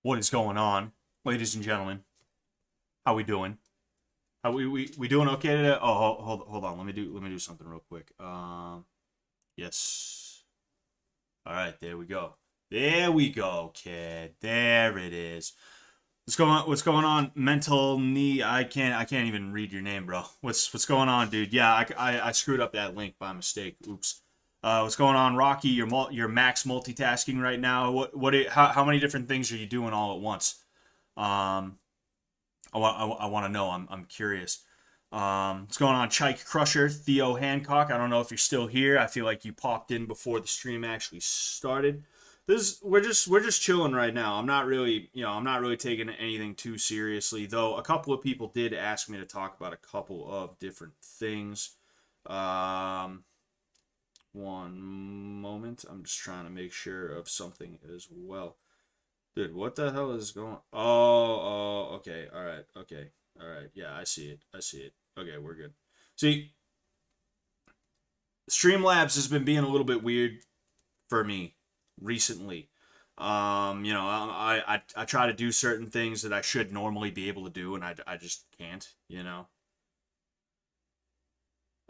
What is going on, ladies and gentlemen? How we doing? How we doing okay today? Oh, hold on. Let me do something real quick. Yes. All right, there we go. There we go, kid. There it is. What's going on? What's going on? Mental knee. I can't even read your name, bro. What's going on, dude? Yeah, I screwed up that link by mistake. Oops. What's going on, Rocky? You're max multitasking right now. How many different things are you doing all at once? Um, I want to know. I'm curious. What's going on, Chike Crusher, Theo Hancock? I don't know if you're still here. I feel like you popped in before the stream actually started. We're just chilling right now. I'm not really taking anything too seriously, though. A couple of people did ask me to talk about a couple of different things. Um, One moment. I'm just trying to make sure of something as well. Dude, what the hell is going? Okay. All right. Okay. All right. Yeah, I see it. I see it. Okay, we're good. See, Streamlabs has been being a little bit weird for me recently. I try to do certain things that I should normally be able to do, and I just can't.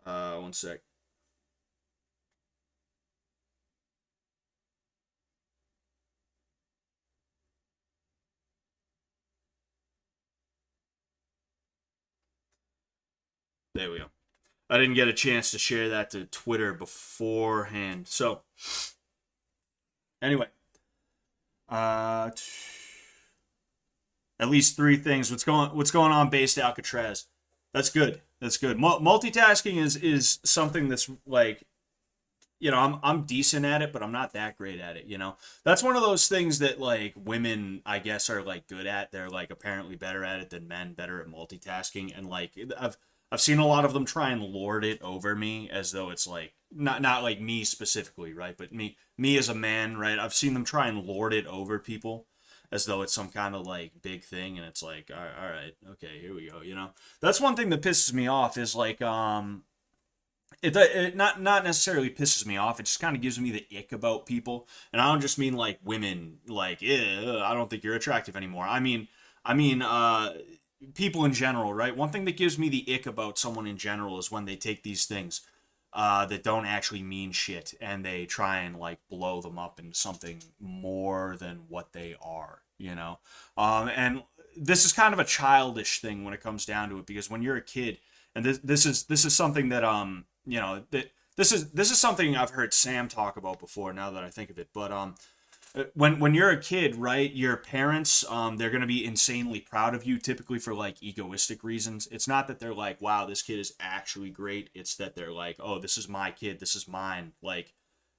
One sec. There we go. I didn't get a chance to share that to Twitter beforehand. So, anyway, uh, at least three things. What's going on, based Alcatraz? That's good. That's good. Multitasking is something that's like, I'm decent at it, but I'm not that great at it. That's one of those things that like women, I guess, are like good at. They're like apparently better at it than men, better at multitasking, and like I've seen a lot of them try and lord it over me as though it's like not like me specifically, right? But me as a man, right? I've seen them try and lord it over people as though it's some kind of like big thing, and it's like, all right, okay, here we go. That's one thing that pisses me off is like it not necessarily pisses me off. It just kind of gives me the ick about people, and I don't just mean like women. Like, I don't think you're attractive anymore. I mean, people in general, right? One thing that gives me the ick about someone in general is when they take these things that don't actually mean shit and they try and like blow them up into something more than what they are. And this is kind of a childish thing when it comes down to it, because when you're a kid, and this is something that that this is something I've heard Sam talk about before. Now that I think of it, but when you're a kid, right, your parents, they're gonna be insanely proud of you, typically for like egoistic reasons. It's not that they're like, wow, this kid is actually great. It's that they're like, oh, this is my kid, this is mine. Like,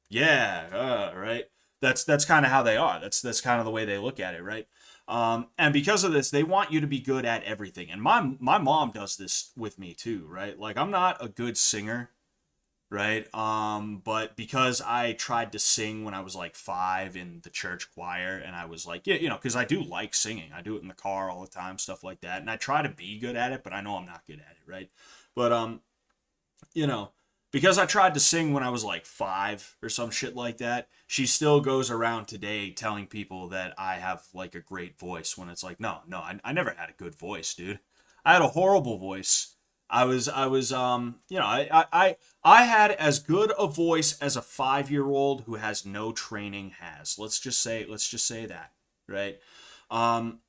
yeah, right. That's kind of how they are. That's kind of the way they look at it, right? And because of this, they want you to be good at everything. And my mom does this with me too, right? Like, I'm not a good singer, right? But because I tried to sing when I was like 5 in the church choir, and I was like, yeah, because I do like singing. I do it in the car all the time, stuff like that, and I try to be good at it, but I know I'm not good at it, right? But you know, because I tried to sing when I was like 5 or some shit like that, she still goes around today telling people that I have like a great voice, when it's like, no, no, I never had a good voice, dude. I had a horrible voice. I had as good a voice as a 5-year-old who has no training has. Let's just say that, right? Um,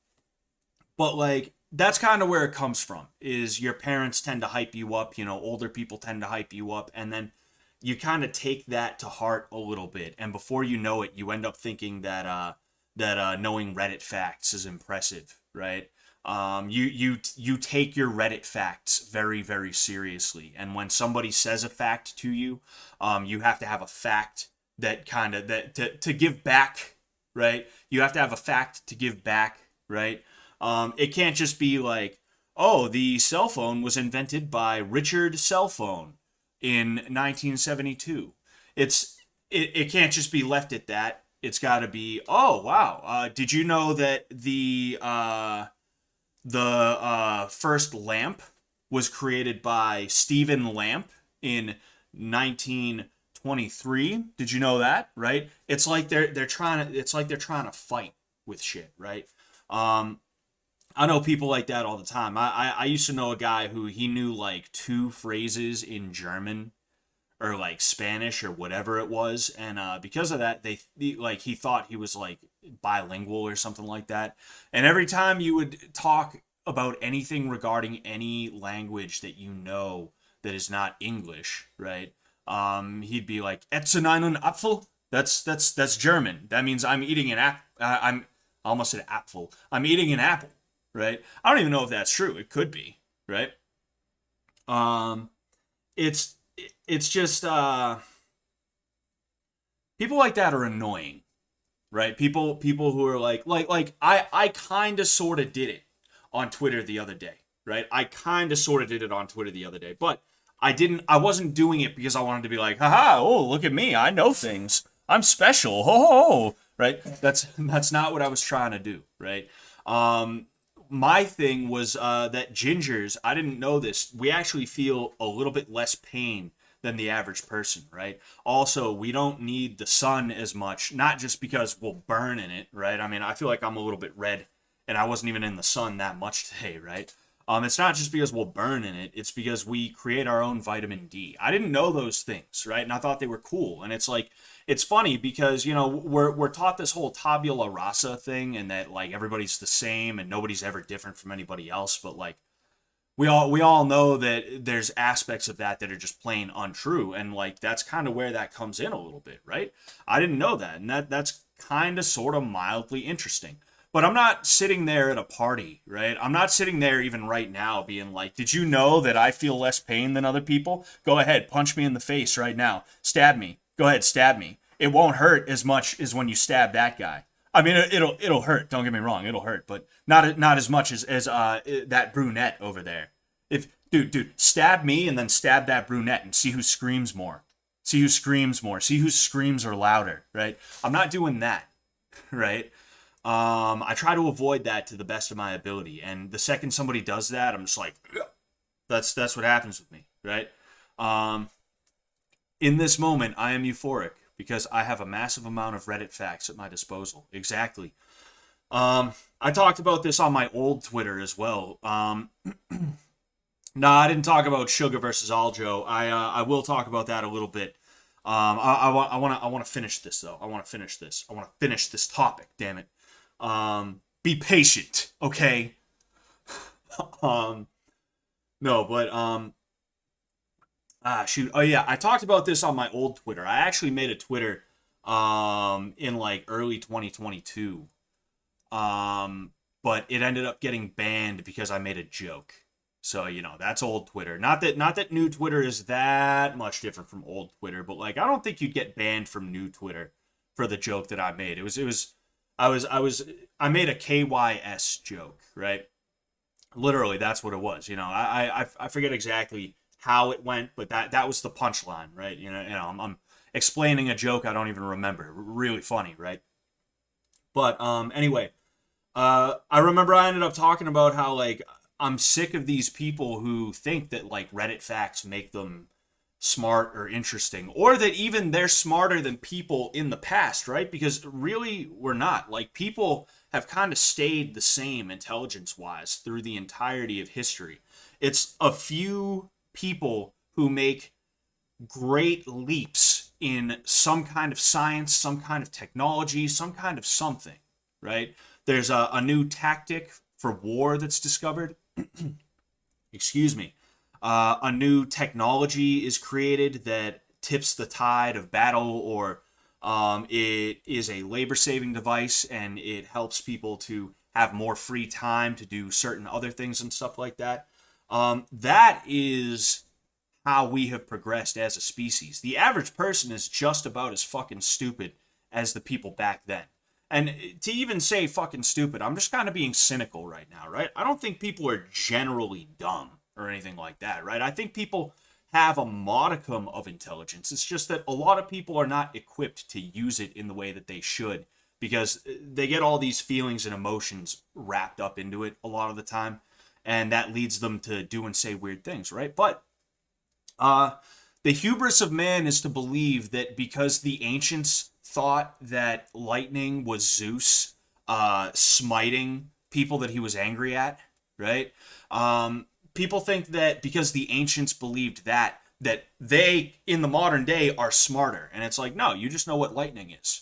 but like, that's kind of where it comes from, is your parents tend to hype you up, older people tend to hype you up, and then you kind of take that to heart a little bit, and before you know it, you end up thinking that knowing Reddit facts is impressive, right? You take your Reddit facts very, very seriously, and when somebody says a fact to you, you have to have a fact that kind of that to give back, right? You have to have a fact to give back, right? It can't just be like, oh, the cell phone was invented by Richard Cell Phone in 1972. It can't just be left at that. It's got to be, oh wow, did you know that the first lamp was created by Stephen Lamp in 1923? Did you know that? Right? It's like they're trying to fight. with shit, right? I know people like that all the time. I used to know a guy who he knew like two phrases in German or like Spanish or whatever it was, and because of that, like he thought he was like bilingual or something like that. And every time you would talk about anything regarding any language that you know that is not English, right? He'd be like, "Essen einen Apfel." That's German. That means I'm eating an app. I almost said apfel. I'm eating an apple, right? I don't even know if that's true. It could be, right? Um, it's it's just people like that are annoying, right? People who are like I kind of sort of did it on Twitter the other day, right? I kind of sort of did it on Twitter the other day, but I wasn't doing it because I wanted to be like, haha, oh, look at me, I know things, I'm special, ho ho ho, right? That's not what I was trying to do, right? My thing was that gingers, I didn't know this, we actually feel a little bit less pain than the average person, right? Also, we don't need the sun as much, not just because we'll burn in it, right? I mean, I feel like I'm a little bit red and I wasn't even in the sun that much today, right? It's not just because we'll burn in it, it's because we create our own vitamin D. I didn't know those things, right? And I thought they were cool. And it's like, it's funny because, you know, we're taught this whole tabula rasa thing and that like everybody's the same and nobody's ever different from anybody else, but like we all know that there's aspects of that that are just plain untrue, and like that's kind of where that comes in a little bit, right? I didn't know that, and that's kind of sort of mildly interesting. But I'm not sitting there at a party, right? I'm not sitting there even right now being like, "Did you know that I feel less pain than other people? Go ahead, punch me in the face right now. Stab me. Go ahead, stab me. It won't hurt as much as when you stab that guy." I mean, it'll hurt. Don't get me wrong, it'll hurt, but not as much as that brunette over there. If dude, stab me and then stab that brunette and see who screams more. See who screams more. See whose screams are louder. Right? I'm not doing that. Right? I try to avoid that to the best of my ability, and the second somebody does that, I'm just like, "Ugh." That's what happens with me. Right? Um, in this moment, I am euphoric because I have a massive amount of Reddit facts at my disposal. Exactly. I talked about this on my old Twitter as well. No, I didn't talk about Sugar versus Aljo. I will talk about that a little bit. I want to finish this though. I want to finish this. I want to finish this topic. Damn it. Be patient, okay? um, no, but shoot. Oh yeah, I talked about this on my old Twitter. I actually made a Twitter in like early 2022. But it ended up getting banned because I made a joke. So, you know, that's old Twitter. Not that new Twitter is that much different from old Twitter, but like I don't think you'd get banned from new Twitter for the joke that I made. I made a KYS joke, right? Literally, that's what it was. You know, I forget exactly how it went, but that was the punchline, right? I'm explaining a joke I don't even remember. Really funny, right? But anyway, I remember I ended up talking about how like I'm sick of these people who think that like Reddit facts make them smart or interesting, or that even they're smarter than people in the past, right? Because really we're not. Like people have kind of stayed the same intelligence wise through the entirety of history. It's a few people who make great leaps in some kind of science, some kind of technology, some kind of something, right? There's a new tactic for war that's discovered. Excuse me. A new technology is created that tips the tide of battle, or it is a labor saving device and it helps people to have more free time to do certain other things and stuff like that. That is how we have progressed as a species. The average person is just about as fucking stupid as the people back then. And to even say fucking stupid, I'm just kind of being cynical right now, right? I don't think people are generally dumb or anything like that, right? I think people have a modicum of intelligence. It's just that a lot of people are not equipped to use it in the way that they should, because they get all these feelings and emotions wrapped up into it a lot of the time, and that leads them to do and say weird things, right? But the hubris of man is to believe that because the ancients thought that lightning was Zeus, smiting people that he was angry at, right? People think that because the ancients believed that they in the modern day are smarter, and it's like, no, you just know what lightning is.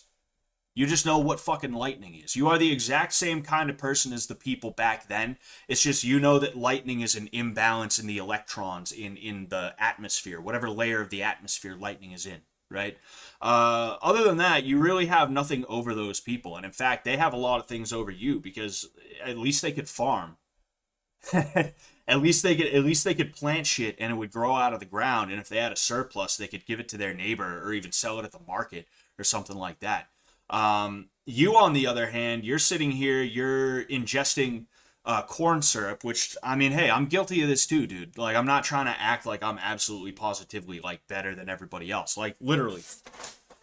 You just know what fucking lightning is. You are the exact same kind of person as the people back then. It's just you know that lightning is an imbalance in the electrons in the atmosphere, whatever layer of the atmosphere lightning is in, right? Other than that, you really have nothing over those people. And in fact, they have a lot of things over you because at least they could farm. At least they could plant shit and it would grow out of the ground. And if they had a surplus, they could give it to their neighbor or even sell it at the market or something like that. You, on the other hand, you're sitting here, you're ingesting corn syrup, which, I mean, hey, I'm guilty of this too, dude. Like, I'm not trying to act like I'm absolutely positively, like, better than everybody else. Like, literally.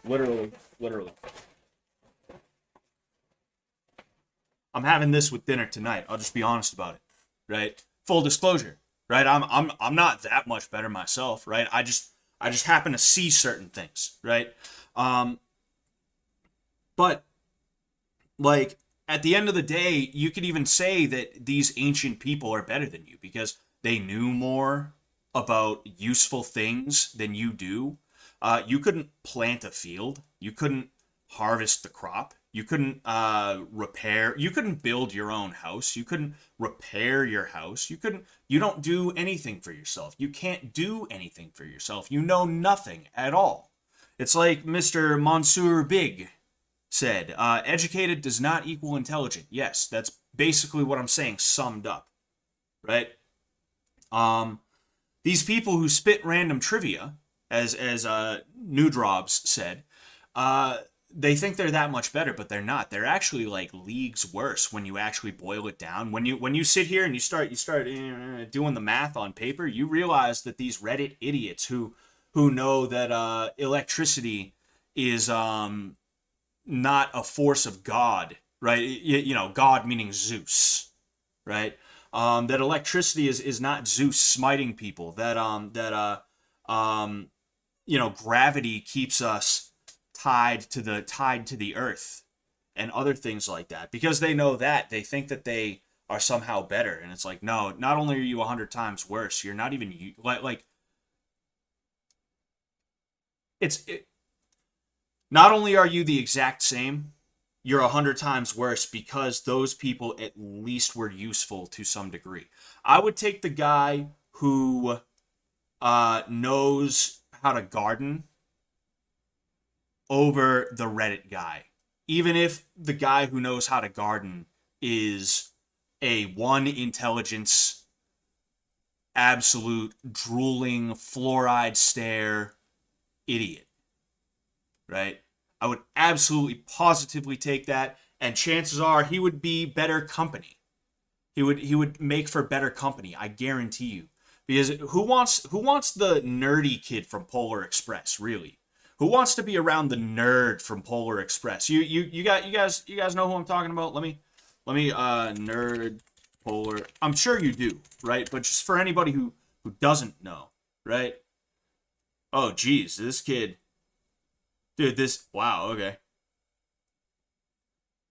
Literally. Literally. I'm having this with dinner tonight. I'll just be honest about it, right? Full disclosure, right? I'm not that much better myself, right? I just happen to see certain things, right? But like at the end of the day, you could even say that these ancient people are better than you because they knew more about useful things than you do. You couldn't plant a field. You couldn't harvest the crop. You couldn't repair. You couldn't build your own house. You couldn't repair your house. You couldn't. You don't do anything for yourself. You can't do anything for yourself. You know nothing at all. It's like Mr. Monsieur Big said, educated does not equal intelligent. Yes, that's basically what I'm saying summed up, right? These people who spit random trivia, as Newdrobs said, they think they're that much better, but they're not. They're actually like leagues worse when you actually boil it down. When you sit here and you start doing the math on paper, you realize that these Reddit idiots who know that electricity is not a force of God, right? You know, God meaning Zeus, right? That electricity is not Zeus smiting people. Gravity keeps us tied to the earth and other things like that. Because they know that, they think that they are somehow better, and it's like, no, not only are you 100 times worse, you're not even like not only are you the exact same, you're 100 times worse because those people at least were useful to some degree. I would take the guy who knows how to garden over the Reddit guy. Even if the guy who knows how to garden is a one intelligence, absolute drooling, fluoride stare idiot. Right? I would absolutely positively take that, and chances are he would be better company. He would make for better company, I guarantee you. Because who wants the nerdy kid from Polar Express, really? Who wants to be around the nerd from Polar Express? You guys know who I'm talking about? Let me nerd Polar. I'm sure you do, right? But just for anybody who doesn't know, right? Oh geez, this kid. Dude, wow, okay.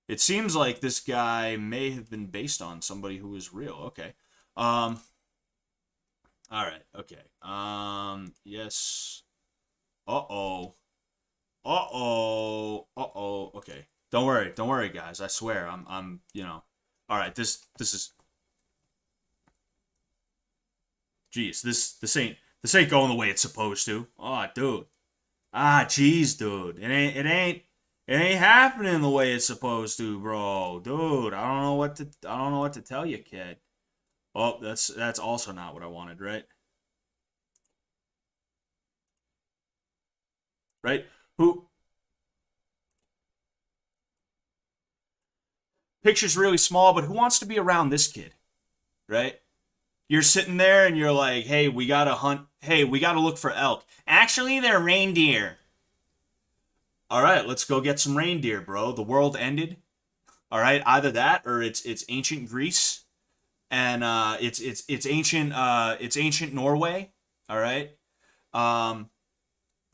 It seems like this guy may have been based on somebody who was real. Okay. All right, okay. Yes. Uh-oh. Uh-oh. Uh-oh. Okay. Don't worry, guys. I swear. All right, this is Jeez, this ain't going the way it's supposed to. Oh, dude. Ah, jeez, dude. It ain't happening the way it's supposed to, bro. Dude, I don't know what to tell you, kid. Oh, that's also not what I wanted, right? Right? Who Picture's really small, but who wants to be around this kid, right? You're sitting there and you're like, "Hey, we got to hunt. Hey, we got to look for elk. Actually, they're reindeer." All right, let's go get some reindeer, bro. The world ended. All right, either that or it's ancient Greece and it's ancient Norway. All right. Um,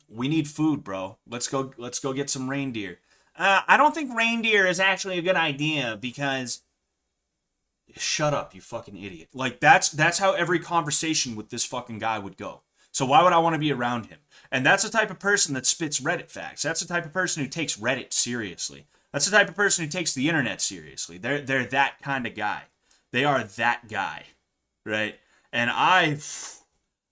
we need food, bro. Let's go get some reindeer. I don't think reindeer is actually a good idea because shut up, you fucking idiot. Like that's how every conversation with this fucking guy would go. So why would I want to be around him? And that's the type of person that spits Reddit facts. That's the type of person who takes Reddit seriously. That's the type of person who takes the internet seriously. They're that kind of guy. They are that guy, right? And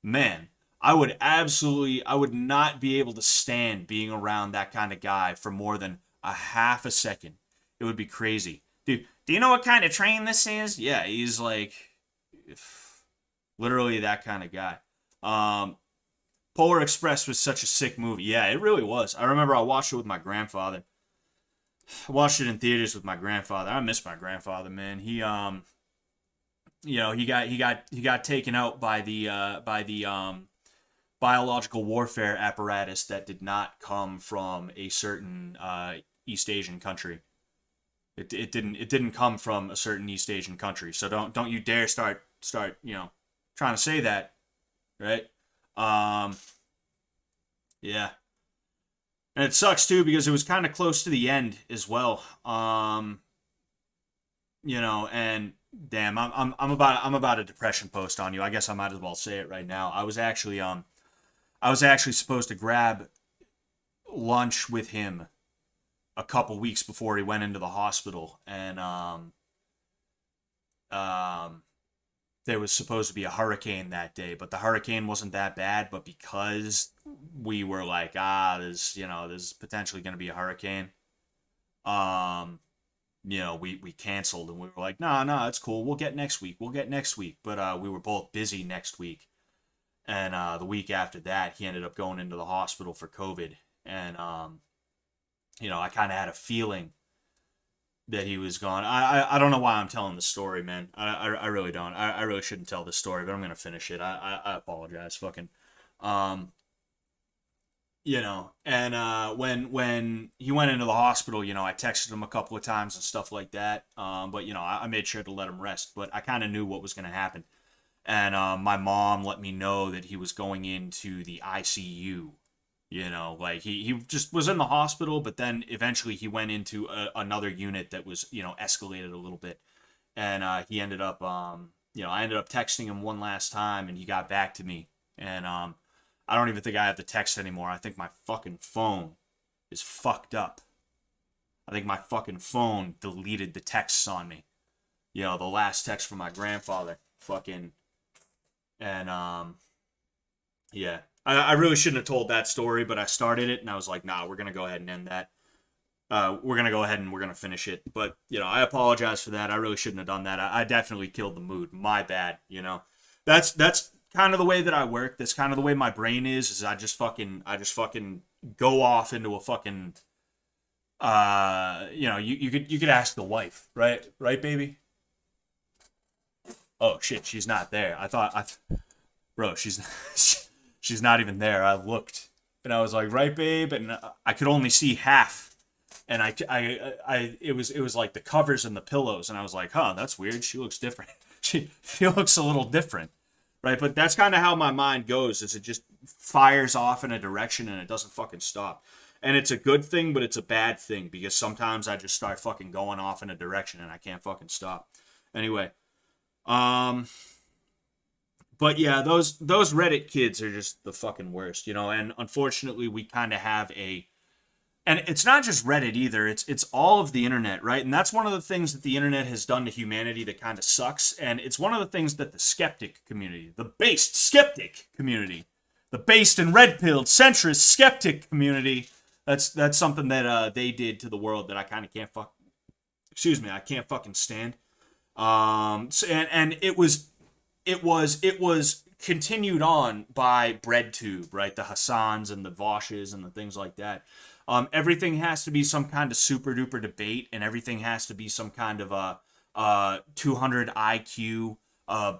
man, I would not be able to stand being around that kind of guy for more than a half a second. It would be crazy. Dude, do you know what kind of train this is? Yeah, he's like literally that kind of guy. Polar Express was such a sick movie. Yeah, it really was. I remember I watched it with my grandfather. I watched it in theaters with my grandfather. I miss my grandfather, man. He he got taken out by the biological warfare apparatus that did not come from a certain East Asian country. It didn't come from a certain East Asian country. So don't you dare start trying to say that, right? Yeah. And it sucks too because it was kind of close to the end as well. And damn, I'm about a depression post on you. I guess I might as well say it right now. I was actually supposed to grab lunch with him a couple weeks before he went into the hospital, and there was supposed to be a hurricane that day, but the hurricane wasn't that bad. But because we were like, there's potentially going to be a hurricane, we canceled, and we were like, no, it's cool. We'll get next week. But we were both busy next week, and the week after that, he ended up going into the hospital for COVID, and I kind of had a feeling that he was gone. I don't know why I'm telling the story, man. I really don't. I really shouldn't tell this story, but I'm gonna finish it. I apologize, fucking. And when he went into the hospital, I texted him a couple of times and stuff like that. But I made sure to let him rest. But I kind of knew what was gonna happen, and my mom let me know that he was going into the ICU. He just was in the hospital, but then eventually he went into another unit that was, escalated a little bit. And he ended up, I ended up texting him one last time, and he got back to me. And I don't even think I have the text anymore. I think my fucking phone is fucked up. I think my fucking phone deleted the texts on me. The last text from my grandfather. Fucking. And, yeah. I really shouldn't have told that story, but I started it, and I was like, nah, we're going to go ahead and end that. We're going to go ahead and we're going to finish it. But, I apologize for that. I really shouldn't have done that. I definitely killed the mood. My bad, That's kind of the way that I work. That's kind of the way my brain is I just fucking go off into a fucking, you could ask the wife, right? Right, baby? Oh, shit, she's not there. Bro, she's not even there. I looked, and I was like, "Right, babe," and I could only see half, and it was like the covers and the pillows, and I was like, "Huh, that's weird. She looks different. she looks a little different, right?" But that's kind of how my mind goes. Is it just fires off in a direction and it doesn't fucking stop, and it's a good thing, but it's a bad thing because sometimes I just start fucking going off in a direction and I can't fucking stop. Anyway, But yeah, those Reddit kids are just the fucking worst, and unfortunately we kind of have and it's not just Reddit either, it's all of the internet, right? And that's one of the things that the internet has done to humanity that kind of sucks, and it's one of the things that the skeptic community, the based skeptic community, the based and red-pilled centrist skeptic community, that's something that they did to the world that I kind of I can't fucking stand. And it was continued on by BreadTube, right? The Hassans and the Voshes and the things like that. Everything has to be some kind of super duper debate, and everything has to be some kind of a 200 IQ,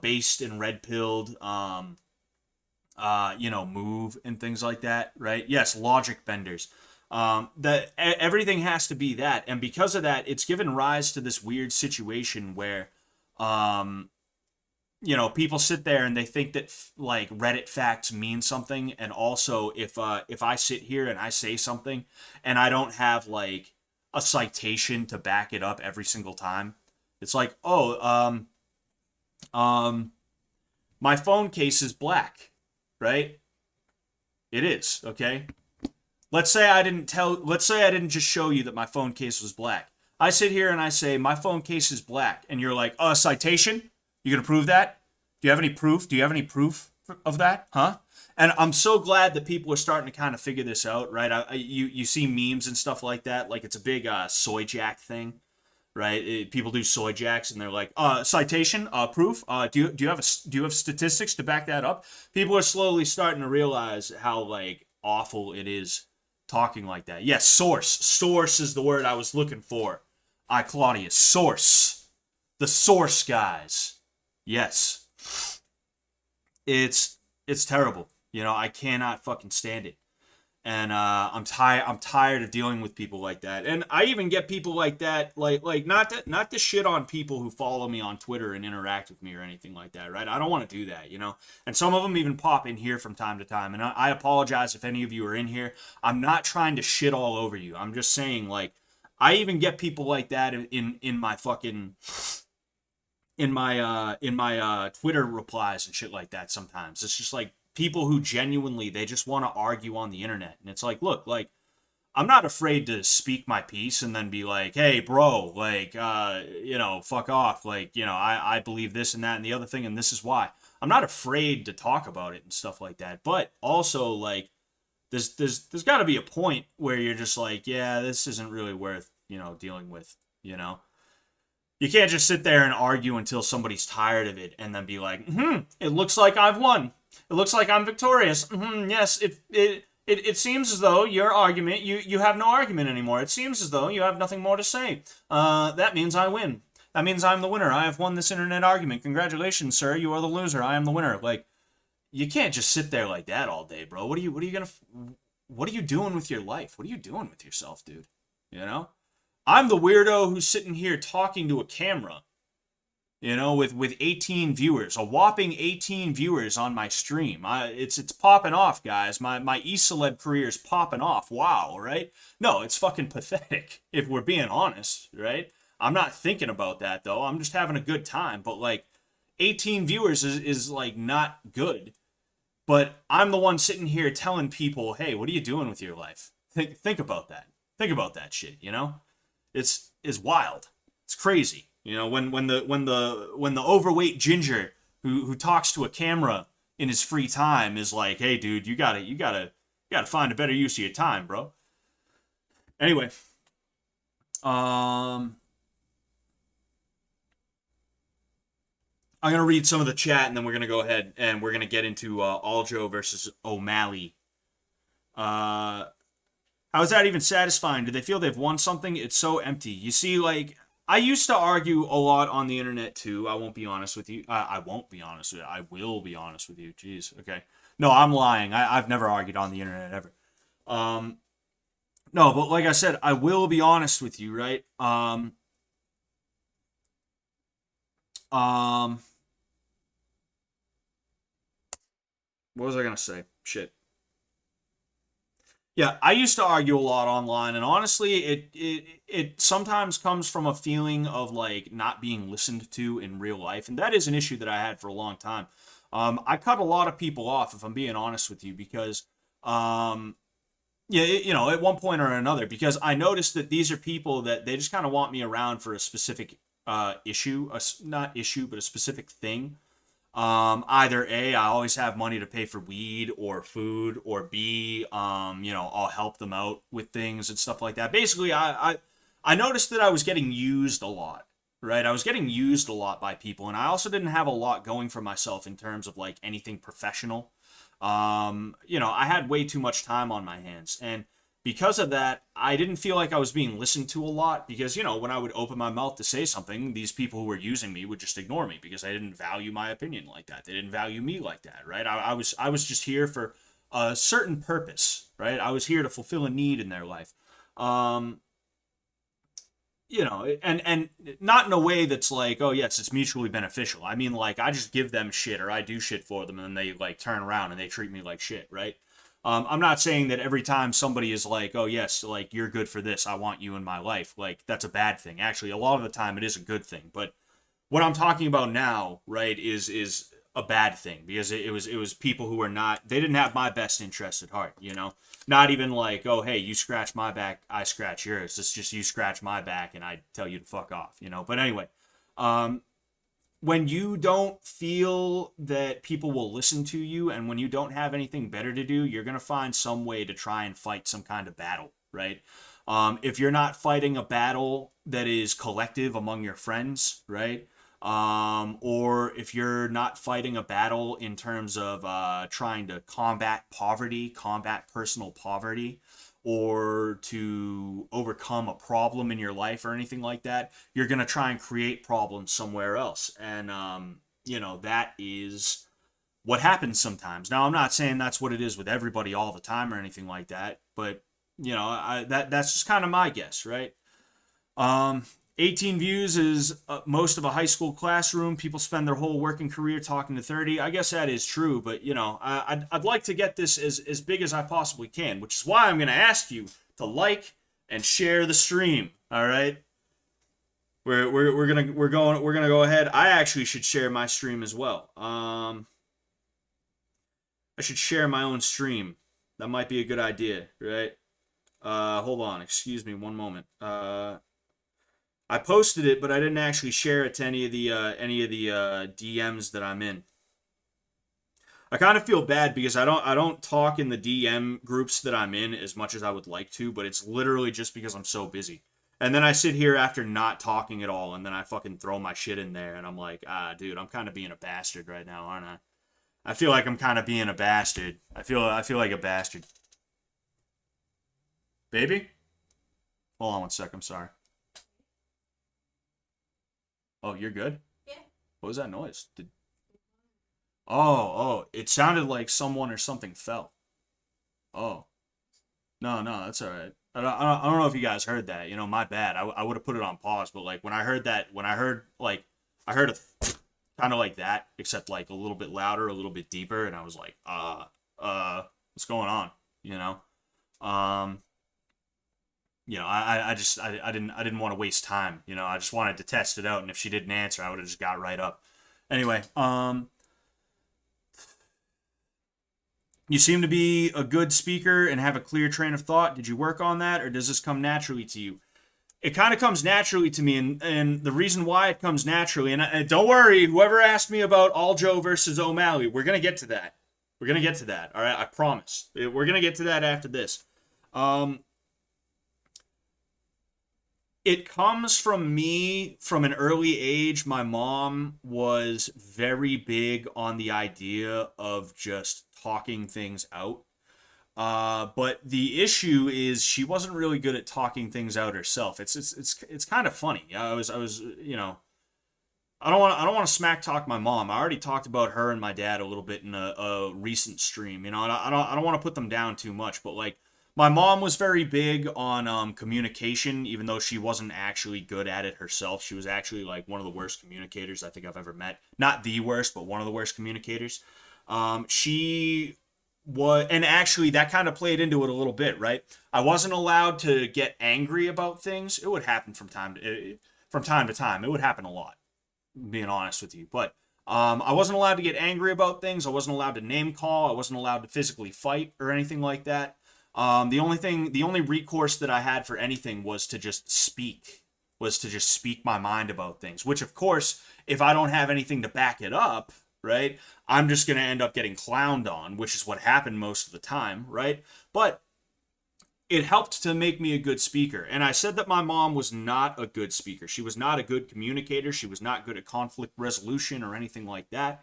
based and red pilled, move and things like that, right? Yes, logic benders. Everything has to be that, and because of that, it's given rise to this weird situation where, people sit there and they think that like Reddit facts mean something, and also if I sit here and I say something and I don't have like a citation to back it up every single time. It's like, oh, my phone case is black, right? It is, okay? Let's say I didn't just show you that my phone case was black. I sit here and I say, my phone case is black. And you're like, a citation? You gonna prove that? Do you have any proof? Do you have any proof of that? Huh? And I'm so glad that people are starting to kind of figure this out, right? You see memes and stuff like that. Like it's a big soy jack thing, right? People do soy jacks and they're like, citation, proof. Do you have statistics to back that up? People are slowly starting to realize how like awful it is talking like that. Yes, source. Source is the word I was looking for. Claudius. Source. The source, guys. Yes. It's terrible. You know, I cannot fucking stand it. And I'm tired of dealing with people like that. And I even get people like that, like not to shit on people who follow me on Twitter and interact with me or anything like that, right? I don't want to do that, you know. And some of them even pop in here from time to time. And I apologize if any of you are in here. I'm not trying to shit all over you. I'm just saying, like, I even get people like that in my fucking in my Twitter replies and shit like that sometimes. It's just like people who genuinely, they just want to argue on the internet. And it's like, look, like, I'm not afraid to speak my piece and then be like, hey, bro, like, you know, fuck off. Like, you know, I believe this and that and the other thing, and this is why. I'm not afraid to talk about it and stuff like that. But also, like, there's got to be a point where you're just like, yeah, this isn't really worth, you know, dealing with, you know? You can't just sit there and argue until somebody's tired of it and then be like, it looks like I've won. It looks like I'm victorious. Yes, it seems as though your argument, you have no argument anymore. It seems as though you have nothing more to say. That means I win. That means I'm the winner. I have won this internet argument. Congratulations, sir. You are the loser. I am the winner. Like, you can't just sit there like that all day, bro. What are you doing with your life? What are you doing with yourself, dude? You know? I'm the weirdo who's sitting here talking to a camera, you know, with 18 viewers, a whopping 18 viewers on my stream. It's popping off, guys. My e-celeb career is popping off. Wow, right? No, it's fucking pathetic, if we're being honest, right? I'm not thinking about that, though. I'm just having a good time. But, like, 18 viewers is like, not good. But I'm the one sitting here telling people, hey, what are you doing with your life? Think about that. Think about that shit, you know? It's wild. It's crazy. You know, when the overweight ginger who talks to a camera in his free time is like, hey dude, you gotta find a better use of your time, bro. Anyway. I'm gonna read some of the chat and then we're gonna go ahead and we're gonna get into Aljo versus O'Malley. How is that even satisfying? Do they feel they've won something? It's so empty. You see, like, I used to argue a lot on the internet, too. I won't be honest with you. I won't be honest with you. I will be honest with you. Jeez, okay. No, I'm lying. I've never argued on the internet, ever. No, but like I said, I will be honest with you, right? What was I gonna say? Shit. Yeah, I used to argue a lot online, and honestly, it sometimes comes from a feeling of like not being listened to in real life, and that is an issue that I had for a long time. I cut a lot of people off, if I'm being honest with you, because yeah, you know, at one point or another, because I noticed that these are people that they just kind of want me around for a specific issue, not issue, but a specific thing. Either A, I always have money to pay for weed or food, or B, you know, I'll help them out with things and stuff like that. Basically, I noticed that I was getting used a lot, right? I was getting used a lot by people, and I also didn't have a lot going for myself in terms of like anything professional. You know, I had way too much time on my hands, and because of that, I didn't feel like I was being listened to a lot because, you know, when I would open my mouth to say something, these people who were using me would just ignore me because they didn't value my opinion like that. They didn't value me like that, right? I was just here for a certain purpose, right? I was here to fulfill a need in their life. You know, and not in a way that's like, oh yes, it's mutually beneficial. I mean, like, I just give them shit or I do shit for them and then they like turn around and they treat me like shit, right? I'm not saying that every time somebody is like, oh yes, like you're good for this, I want you in my life, like that's a bad thing. Actually, a lot of the time it is a good thing. But what I'm talking about now, right, is a bad thing because it was people who were not, they didn't have my best interest at heart, you know. Not even like, oh hey, you scratch my back, I scratch yours. It's just you scratch my back and I tell you to fuck off, you know. But anyway, um, when you don't feel that people will listen to you and when you don't have anything better to do, you're going to find some way to try and fight some kind of battle, right? If you're not fighting a battle that is collective among your friends, right? Or if you're not fighting a battle in terms of trying to combat poverty, combat personal poverty, or to overcome a problem in your life or anything like that, you're going to try and create problems somewhere else. And, you know, that is what happens sometimes. Now, I'm not saying that's what it is with everybody all the time or anything like that, but, you know, that's just kind of my guess, right? Um, 18 views is most of a high school classroom. People spend their whole working career talking to 30. I guess that is true, but you know, I'd like to get this as big as I possibly can, which is why I'm going to ask you to like and share the stream. All right, we're gonna go ahead. I actually should share my stream as well. I should share my own stream. That might be a good idea, right? Hold on, excuse me one moment. I posted it, but I didn't actually share it to any of the DMs that I'm in. I kind of feel bad because I don't talk in the DM groups that I'm in as much as I would like to, but it's literally just because I'm so busy. And then I sit here after not talking at all, and then I fucking throw my shit in there, and I'm like, dude, I'm kind of being a bastard right now, aren't I? I feel like I'm kind of being a bastard. I feel like a bastard. Baby? Hold on one sec, I'm sorry. Oh, you're good? Yeah. What was that noise? Oh, it sounded like someone or something fell. Oh, no, that's all right. I don't know if you guys heard that. You know, my bad. I would have put it on pause, but like when I heard that, I heard a kind of like that, except like a little bit louder, a little bit deeper, and I was like, what's going on? You know, um, I didn't want to waste time. You know, I just wanted to test it out, and if she didn't answer, I would have just got right up. Anyway, you seem to be a good speaker and have a clear train of thought. Did you work on that, or does this come naturally to you? It kind of comes naturally to me, and the reason why it comes naturally, and don't worry, whoever asked me about Aljo versus O'Malley, we're gonna get to that. We're gonna get to that. All right, I promise. We're gonna get to that after this. Um, it comes from me from an early age. My mom was very big on the idea of just talking things out. But the issue is she wasn't really good at talking things out herself. It's kind of funny. I was you know, I don't want to smack talk my mom. I already talked about her and my dad a little bit in a recent stream. You know, and I don't want to put them down too much, but like my mom was very big on communication, even though she wasn't actually good at it herself. She was actually like one of the worst communicators I think I've ever met. Not the worst, but one of the worst communicators. She was, and actually that kind of played into it a little bit, right? I wasn't allowed to get angry about things. It would happen from time to time. It would happen a lot, being honest with you. But I wasn't allowed to get angry about things. I wasn't allowed to name call. I wasn't allowed to physically fight or anything like that. The only recourse that I had for anything was to just speak my mind about things, which of course, if I don't have anything to back it up, right, I'm just going to end up getting clowned on, which is what happened most of the time, right? But it helped to make me a good speaker. And I said that my mom was not a good speaker. She was not a good communicator. She was not good at conflict resolution or anything like that.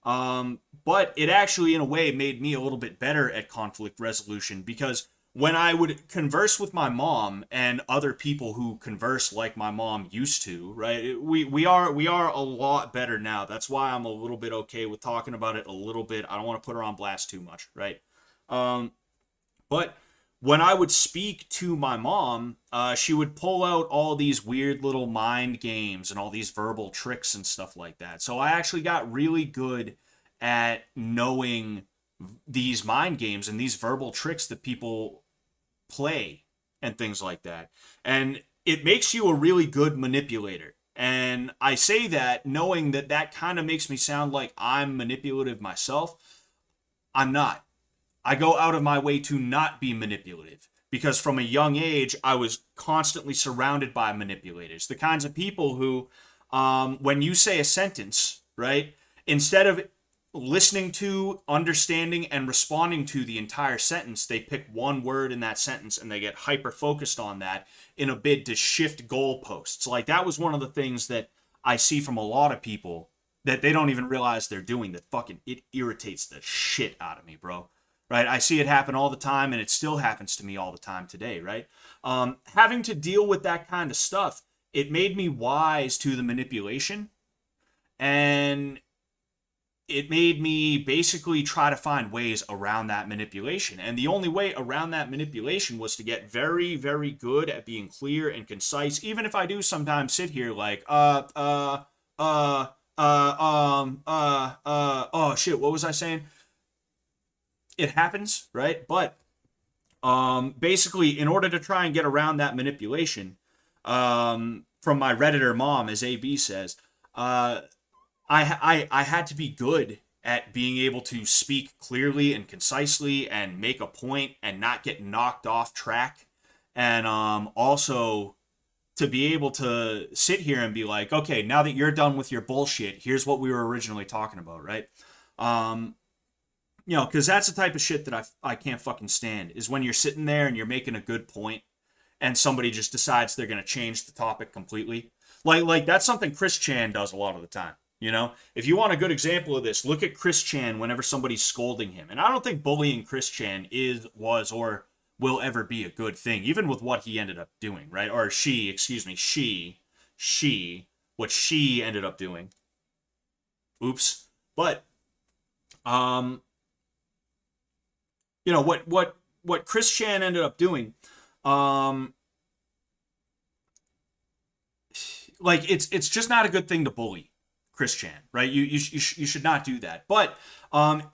But it actually, in a way, made me a little bit better at conflict resolution because when I would converse with my mom and other people who converse like my mom used to, right? We are a lot better now. That's why I'm a little bit okay with talking about it a little bit. I don't want to put her on blast too much, right? But when I would speak to my mom, she would pull out all these weird little mind games and all these verbal tricks and stuff like that. So I actually got really good at knowing these mind games and these verbal tricks that people play and things like that. And it makes you a really good manipulator. And I say that knowing that that kind of makes me sound like I'm manipulative myself. I'm not. I go out of my way to not be manipulative because from a young age, I was constantly surrounded by manipulators. The kinds of people who, when you say a sentence, right, instead of listening to, understanding, and responding to the entire sentence, they pick one word in that sentence and they get hyper focused on that in a bid to shift goalposts. Like that was one of the things that I see from a lot of people that they don't even realize they're doing that fucking it irritates the shit out of me, bro. Right? I see it happen all the time and it still happens to me all the time today, right? Having to deal with that kind of stuff, it made me wise to the manipulation and it made me basically try to find ways around that manipulation. And the only way around that manipulation was to get very, very good at being clear and concise. Even if I do sometimes sit here like, oh shit, what was I saying? It happens, right? But basically, in order to try and get around that manipulation, from my Redditor mom, as AB says, I had to be good at being able to speak clearly and concisely and make a point and not get knocked off track. And also to be able to sit here and be like, okay, now that you're done with your bullshit, here's what we were originally talking about, right? You know, because that's the type of shit that I can't fucking stand, is when you're sitting there and you're making a good point and somebody just decides they're going to change the topic completely. Like that's something Chris Chan does a lot of the time. You know, if you want a good example of this, look at Chris Chan whenever somebody's scolding him. And I don't think bullying Chris Chan was, or will ever be a good thing, even with what he ended up doing, right? Or what she ended up doing. Oops. But, you know, what Chris Chan ended up doing, like, it's just not a good thing to bully Chris Chan, right? You should not do that. But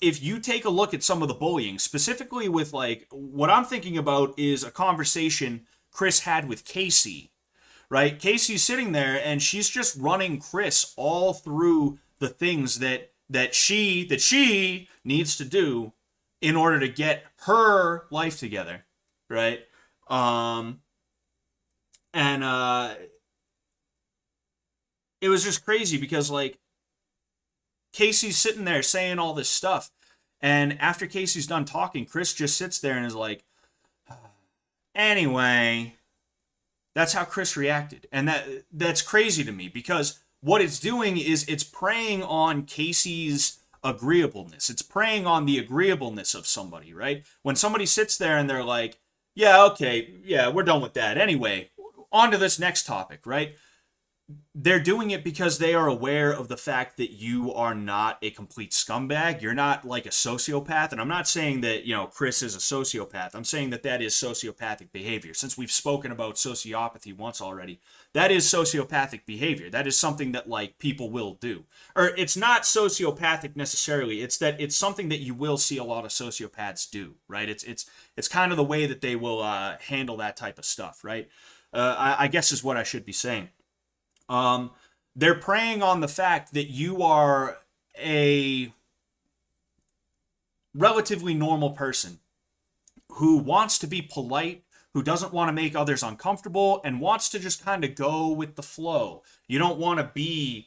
if you take a look at some of the bullying, specifically with like what I'm thinking about is a conversation Chris had with Casey, right? Casey's sitting there and she's just running Chris all through the things that she needs to do in order to get her life together, right? It was just crazy because, like, Casey's sitting there saying all this stuff, and after Casey's done talking, Chris just sits there and is like, anyway, that's how Chris reacted. And that's crazy to me because what it's doing is it's preying on Casey's agreeableness. It's preying on the agreeableness of somebody, right? When somebody sits there and they're like, yeah, okay, yeah, we're done with that. Anyway, on to this next topic, right? They're doing it because they are aware of the fact that you are not a complete scumbag. You're not like a sociopath. And I'm not saying that, you know, Chris is a sociopath. I'm saying that is sociopathic behavior. Since we've spoken about sociopathy once already, that is sociopathic behavior. That is something that, like, people will do. Or it's not sociopathic necessarily. It's that it's something that you will see a lot of sociopaths do, right? It's kind of the way that they will handle that type of stuff, right? I guess is what I should be saying. They're preying on the fact that you are a relatively normal person who wants to be polite, who doesn't want to make others uncomfortable, and wants to just kind of go with the flow. You don't want to be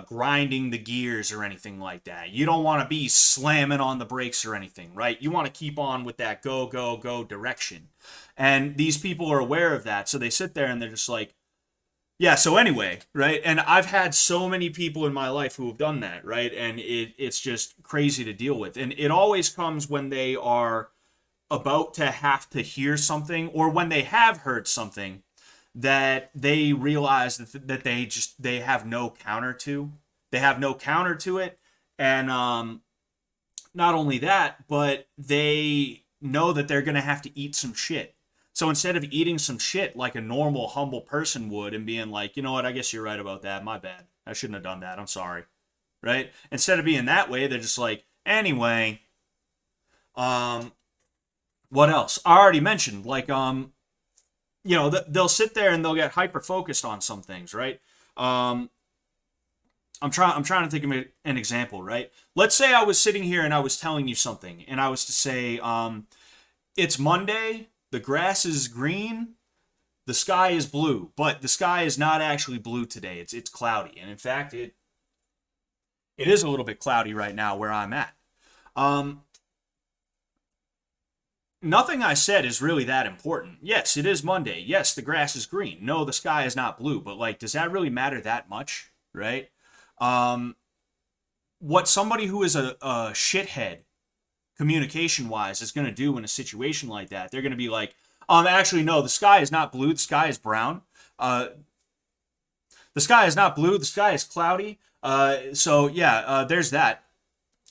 grinding the gears or anything like that. You don't want to be slamming on the brakes or anything, right? You want to keep on with that go, go, go direction. And these people are aware of that, so they sit there and they're just like, yeah, so anyway, right? And I've had so many people in my life who have done that, right? And it's just crazy to deal with. And it always comes when they are about to have to hear something, or when they have heard something that they realize that they have no counter to. They have no counter to it. And not only that, but they know that they're going to have to eat some shit. So instead of eating some shit like a normal, humble person would and being like, you know what, I guess you're right about that. My bad. I shouldn't have done that. I'm sorry. Right? Instead of being that way, they're just like, anyway, Um, what else? I already mentioned, like, they'll sit there and they'll get hyper focused on some things, right? Um, I'm trying to think of an example, right? Let's say I was sitting here and I was telling you something, and I was to say, it's Monday, the grass is green, the sky is blue, but the sky is not actually blue today. It's cloudy, and in fact, it is a little bit cloudy right now where I'm at. Um, Nothing I said is really that important. Yes, it is Monday. Yes, the grass is green. No, the sky is not blue. But like, does that really matter that much, right? Um, what somebody who is a shithead communication wise is going to do in a situation like that, they're going to be like, actually, no, the sky is not blue. The sky is brown. Uh, the sky is not blue. The sky is cloudy. So yeah, there's that.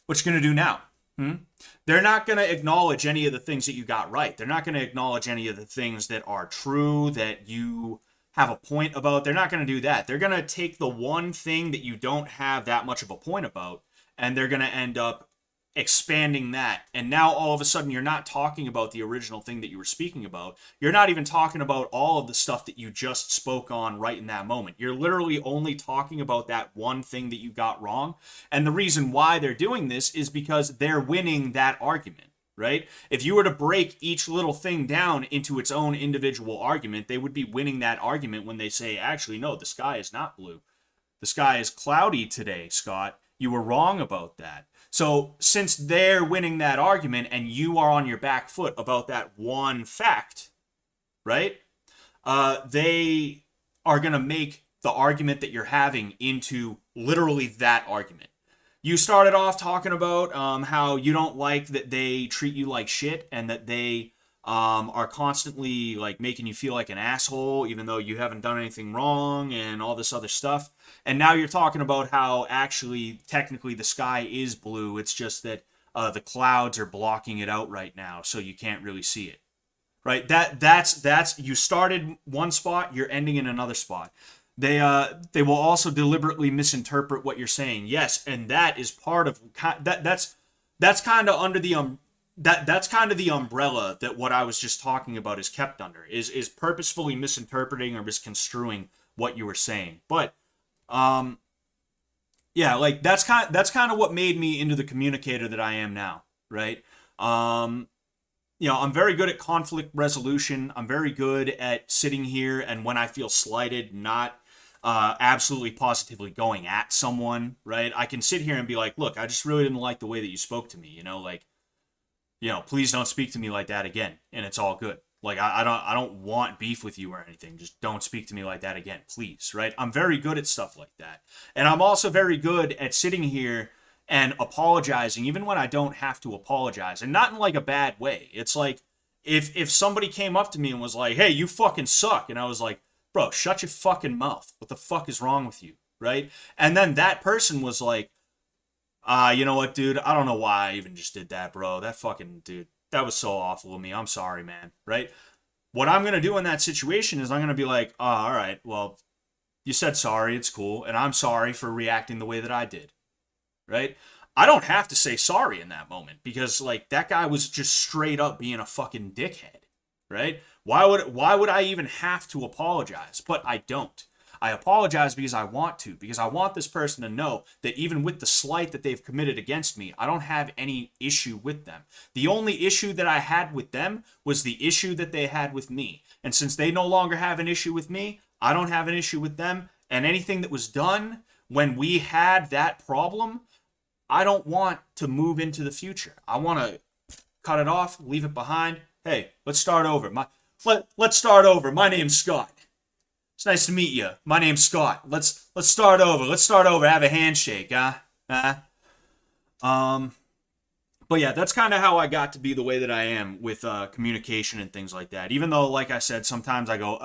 What you going to do now? Hmm? They're not going to acknowledge any of the things that you got right. They're not going to acknowledge any of the things that are true, that you have a point about. They're not going to do that. They're going to take the one thing that you don't have that much of a point about, and they're going to end up expanding that. And now all of a sudden, you're not talking about the original thing that you were speaking about. You're not even talking about all of the stuff that you just spoke on right in that moment. You're literally only talking about that one thing that you got wrong. And the reason why they're doing this is because they're winning that argument, right? If you were to break each little thing down into its own individual argument, they would be winning that argument when they say, actually, no, the sky is not blue. The sky is cloudy today, Scott. You were wrong about that. So, since they're winning that argument and you are on your back foot about that one fact, right? They are going to make the argument that you're having into literally that argument. You started off talking about how you don't like that they treat you like shit and that they are constantly like making you feel like an asshole even though you haven't done anything wrong and all this other stuff. And now you're talking about how actually technically the sky is blue. It's just that the clouds are blocking it out right now, so you can't really see it. Right? That's you started one spot, you're ending in another spot. They will also deliberately misinterpret what you're saying. Yes, and that is part of that's kind of under the that's kind of the umbrella that what I was just talking about is kept under is purposefully misinterpreting or misconstruing what you were saying. But um yeah, like that's kind of what made me into the communicator that I am now, right? Um I'm very good at conflict resolution. I'm very good at sitting here and when I feel slighted, not absolutely positively going at someone, right? I can sit here and be like, look, I just really didn't like the way that you spoke to me, like, please don't speak to me like that again, and it's all good. Like I don't want beef with you or anything. Just don't speak to me like that again, please, right? I'm very good at stuff like that. And I'm also very good at sitting here and apologizing even when I don't have to apologize. And not in like a bad way. It's like if somebody came up to me and was like, "Hey, you fucking suck." And I was like, "Bro, shut your fucking mouth. What the fuck is wrong with you?" Right? And then that person was like, you know what, dude? I don't know why I even just did that, bro. That fucking dude, that was so awful of me. I'm sorry, man. Right? What I'm gonna do in that situation is I'm gonna be like, oh, all right, well, you said sorry, it's cool, and I'm sorry for reacting the way that I did. Right? I don't have to say sorry in that moment because like that guy was just straight up being a fucking dickhead. Right? Why would I even have to apologize? But I don't. I apologize because I want to, because I want this person to know that even with the slight that they've committed against me, I don't have any issue with them. The only issue that I had with them was the issue that they had with me. And since they no longer have an issue with me, I don't have an issue with them. And anything that was done when we had that problem, I don't want to move into the future. I want to cut it off, leave it behind. Hey, let's start over. Let's start over. My name's Scott. It's nice to meet you. My name's Scott. Let's start over. Let's start over. Have a handshake, huh? Um, but yeah, that's kind of how I got to be the way that I am with communication and things like that. Even though, like I said, sometimes I go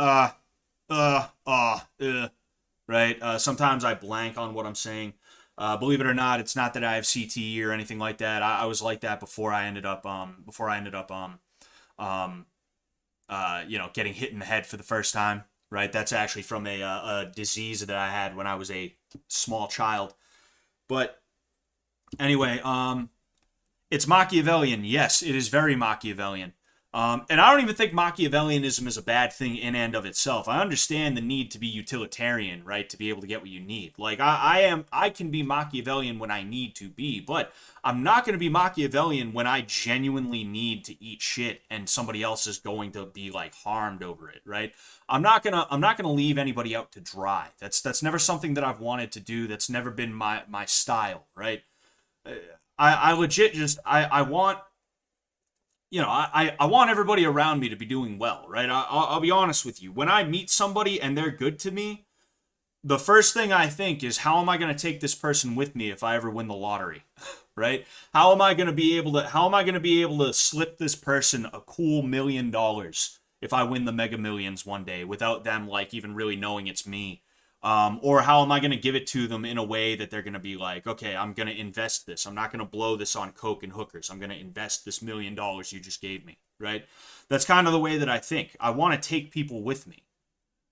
right. Sometimes I blank on what I'm saying. Believe it or not, it's not that I have CTE or anything like that. I was like that before I ended up getting hit in the head for the first time. Right, that's actually from a disease that I had when I was a small child. But anyway, It's Machiavellian. Yes, it is very Machiavellian. And I don't even think Machiavellianism is a bad thing in and of itself. I understand the need to be utilitarian, right, to be able to get what you need. Like I can be Machiavellian when I need to be, but I'm not going to be Machiavellian when I genuinely need to eat shit and somebody else is going to be like harmed over it, right? I'm not gonna leave anybody out to dry. That's never something that I've wanted to do. That's never been my style, right? I legit just I want, I want everybody around me to be doing well, right? I'll be honest with you. When I meet somebody and they're good to me, the first thing I think is, how am I going to take this person with me if I ever win the lottery, right? How am I going to be able to slip this person a cool $1 million if I win the Mega Millions one day without them like even really knowing it's me? Or how am I going to give it to them in a way that they're going to be like, okay, I'm going to invest this. I'm not going to blow this on coke and hookers. I'm going to invest this $1 million you just gave me, right? That's kind of the way that I think. I want to take people with me,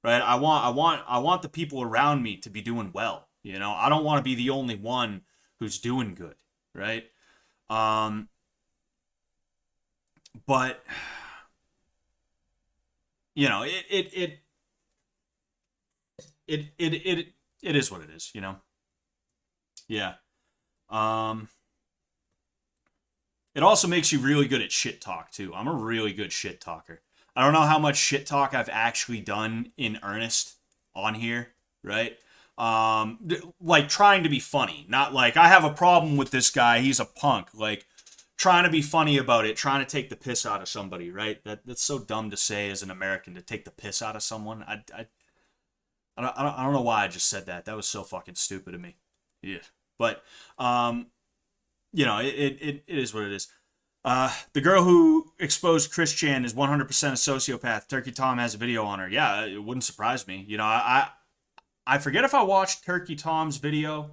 right? I want the people around me to be doing well. I don't want to be the only one who's doing good, right? But it it is what it is. Yeah. Um, it also makes you really good at shit talk too. I'm a really good shit talker. I don't know how much shit talk I've actually done in earnest on here, right? Like trying to be funny, not like I have a problem with this guy, he's a punk. Like trying to be funny about it, trying to take the piss out of somebody, right? That's so dumb to say as an American, to take the piss out of someone. I don't know why I just said that. That was so fucking stupid of me. Yeah. But it is what it is. The girl who exposed Chris Chan is 100% a sociopath. Turkey Tom has a video on her. Yeah, it wouldn't surprise me. I forget if I watched Turkey Tom's video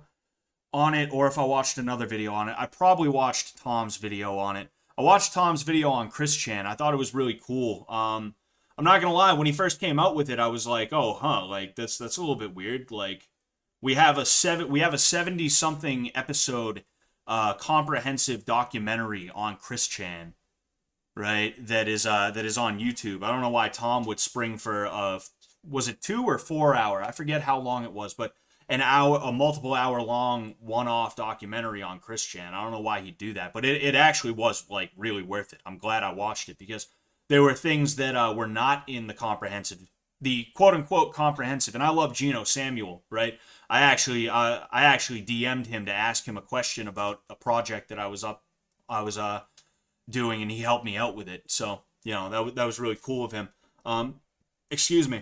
on it or if I watched another video on it. I probably watched Tom's video on it. I watched Tom's video on Chris Chan. I thought it was really cool. I'm not gonna lie, when he first came out with it, I was like, oh, huh, like that's a little bit weird. Like we have a 70 something episode comprehensive documentary on Chris Chan, right? That is on YouTube. I don't know why Tom would spring for was it 2 or 4 hour? I forget how long it was, but a multiple hour long one-off documentary on Chris Chan. I don't know why he'd do that, but it actually was like really worth it. I'm glad I watched it because there were things that were not in the quote-unquote comprehensive, and I love Geno Samuel, right? I actually DM'd him to ask him a question about a project that I was doing, and he helped me out with it. So that was really cool of him. Excuse me.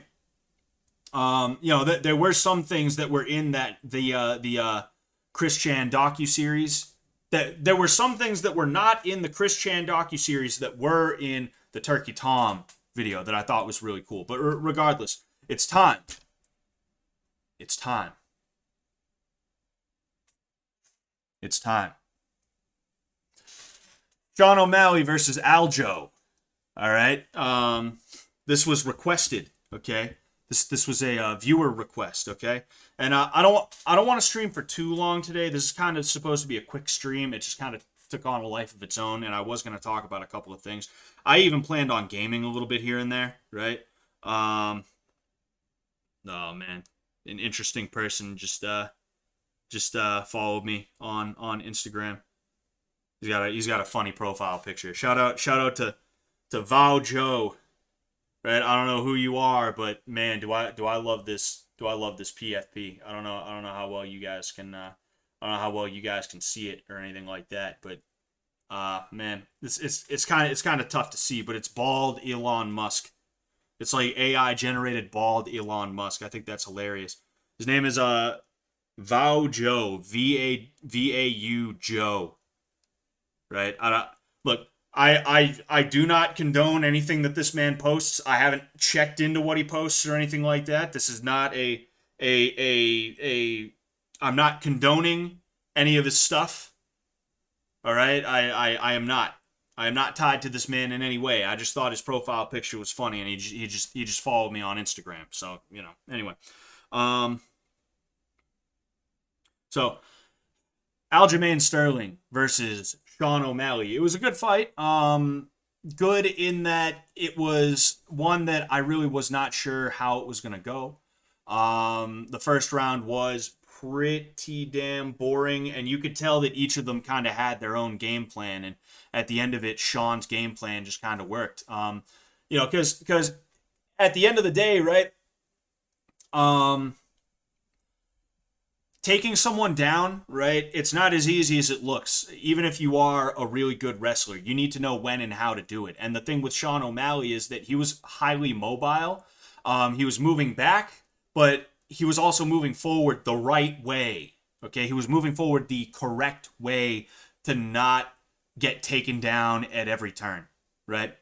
There were some things that were in the Chris Chan docuseries. That there were some things that were not in the Chris Chan docuseries that were in the Turkey Tom video that I thought was really cool. But regardless, it's time. It's time. It's time. Sean O'Malley versus Aljo. All right. This was requested. Okay. This was a viewer request. Okay. And I don't want to stream for too long today. This is kind of supposed to be a quick stream. It just kind of took on a life of its own, and I was going to talk about a couple of things. I even planned on gaming a little bit here and there, right? Oh man, an interesting person just followed me on Instagram. He's got a funny profile picture. Shout out to Vao Joe, right? I don't know who you are, but man, do I love this PFP. I don't know how well you guys can I don't know how well you guys can see it or anything like that, but man, it's kind of tough to see, but it's bald Elon Musk. It's like AI generated bald Elon Musk. I think that's hilarious. His name is Vao Joe, VAU Joe. Right? Look, I do not condone anything that this man posts. I haven't checked into what he posts or anything like that. This is not a I'm not condoning any of his stuff. All right? I am not. I am not tied to this man in any way. I just thought his profile picture was funny, and he just followed me on Instagram. So, anyway. So Aljamain Sterling versus Sean O'Malley. It was a good fight. Good in that it was one that I really was not sure how it was going to go. The first round was pretty damn boring, and you could tell that each of them kind of had their own game plan, and at the end of it, Sean's game plan just kind of worked. Because at the end of the day, right? Taking someone down, right? It's not as easy as it looks. Even if you are a really good wrestler, you need to know when and how to do it. And the thing with Sean O'Malley is that he was highly mobile. He was moving back, but he was also moving forward the right way. Okay, he was moving forward the correct way to not get taken down at every turn, right?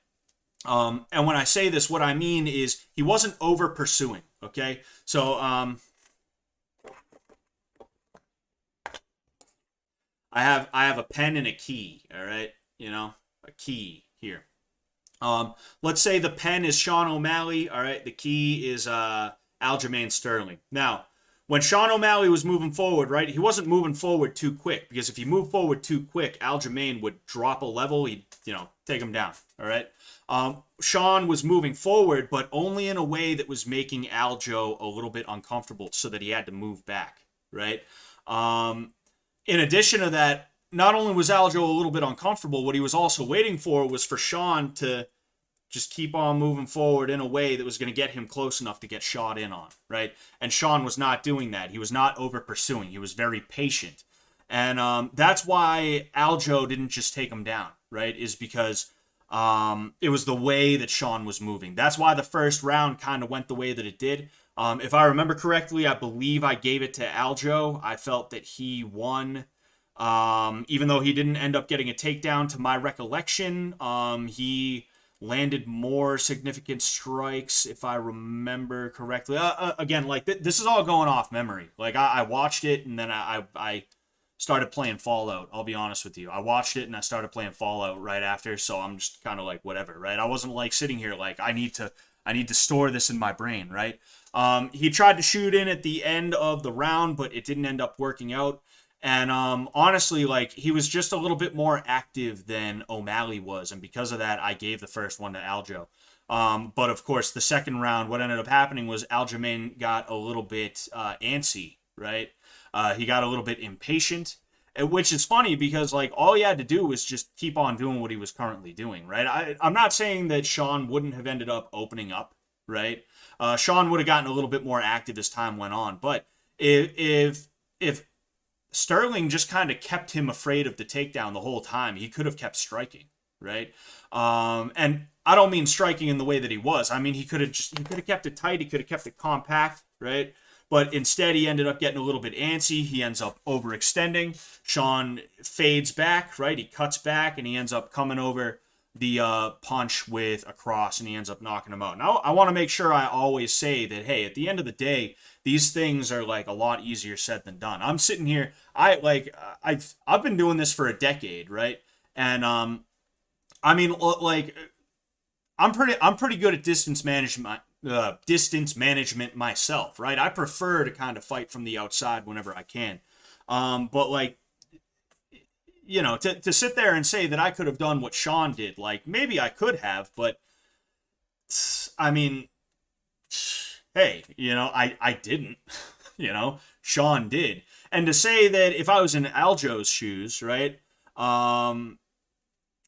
And when I say this, what I mean is he wasn't over pursuing. Okay, so I have a pen and a key. All right, a key here. Let's say the pen is Sean O'Malley. All right, the key is Aljamain Sterling. Now, when Sean O'Malley was moving forward, right, he wasn't moving forward too quick, because if he moved forward too quick, Aljamain would drop a level. He'd take him down. All right. Sean was moving forward, but only in a way that was making Aljo a little bit uncomfortable, so that he had to move back. Right. In addition to that, not only was Aljo a little bit uncomfortable, what he was also waiting for was for Sean to just keep on moving forward in a way that was going to get him close enough to get shot in on, right? And Sean was not doing that. He was not over pursuing. He was very patient. And that's why Aljo didn't just take him down, right? Is because it was the way that Sean was moving. That's why the first round kind of went the way that it did. If I remember correctly, I believe I gave it to Aljo. I felt that he won. Even though he didn't end up getting a takedown, to my recollection, he landed more significant strikes, if I remember correctly. Again, like this is all going off memory. Like I watched it, and then I started playing Fallout. I'll be honest with you. I watched it and I started playing Fallout right after, so I'm just kind of like whatever, right? I wasn't like sitting here like I need to store this in my brain, right? He tried to shoot in at the end of the round, but it didn't end up working out. And honestly, like, he was just a little bit more active than O'Malley was, and because of that, I gave the first one to Aljo. But of course, the second round, what ended up happening was Aljamain got a little bit antsy, right? He got a little bit impatient, which is funny because, like, all he had to do was just keep on doing what he was currently doing, right? I'm not saying that Sean wouldn't have ended up opening up, right? Sean would have gotten a little bit more active as time went on, but if Sterling just kind of kept him afraid of the takedown the whole time, he could have kept striking, right? And I don't mean striking in the way that he was. I mean, he could have kept it tight. He could have kept it compact, right? But instead, he ended up getting a little bit antsy. He ends up overextending. Sean fades back, right? He cuts back, and he ends up coming over the punch with a cross, and he ends up knocking him out. Now, I want to make sure I always say that, hey, at the end of the day, these things are like a lot easier said than done. I'm sitting here, I've been doing this for a decade, right? And I mean, like, I'm pretty good at distance management myself, right? I prefer to kind of fight from the outside whenever I can. But like, to sit there and say that I could have done what Sean did, like, maybe I could have, but I mean, hey, I didn't, Sean did. And to say that if I was in Aljo's shoes, right?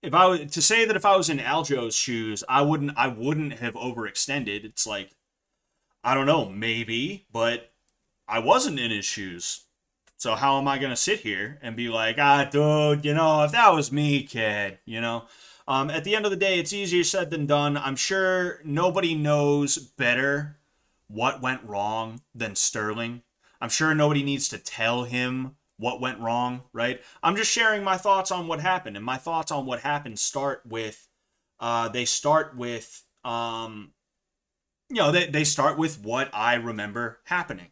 If I was in Aljo's shoes, I wouldn't have overextended. It's like, I don't know, maybe, but I wasn't in his shoes. So how am I going to sit here and be like, dude, if that was me, kid, at the end of the day, it's easier said than done. I'm sure nobody knows better what went wrong than Sterling. I'm sure nobody needs to tell him what went wrong, right? I'm just sharing my thoughts on what happened, and my thoughts on what happened start with what I remember happening.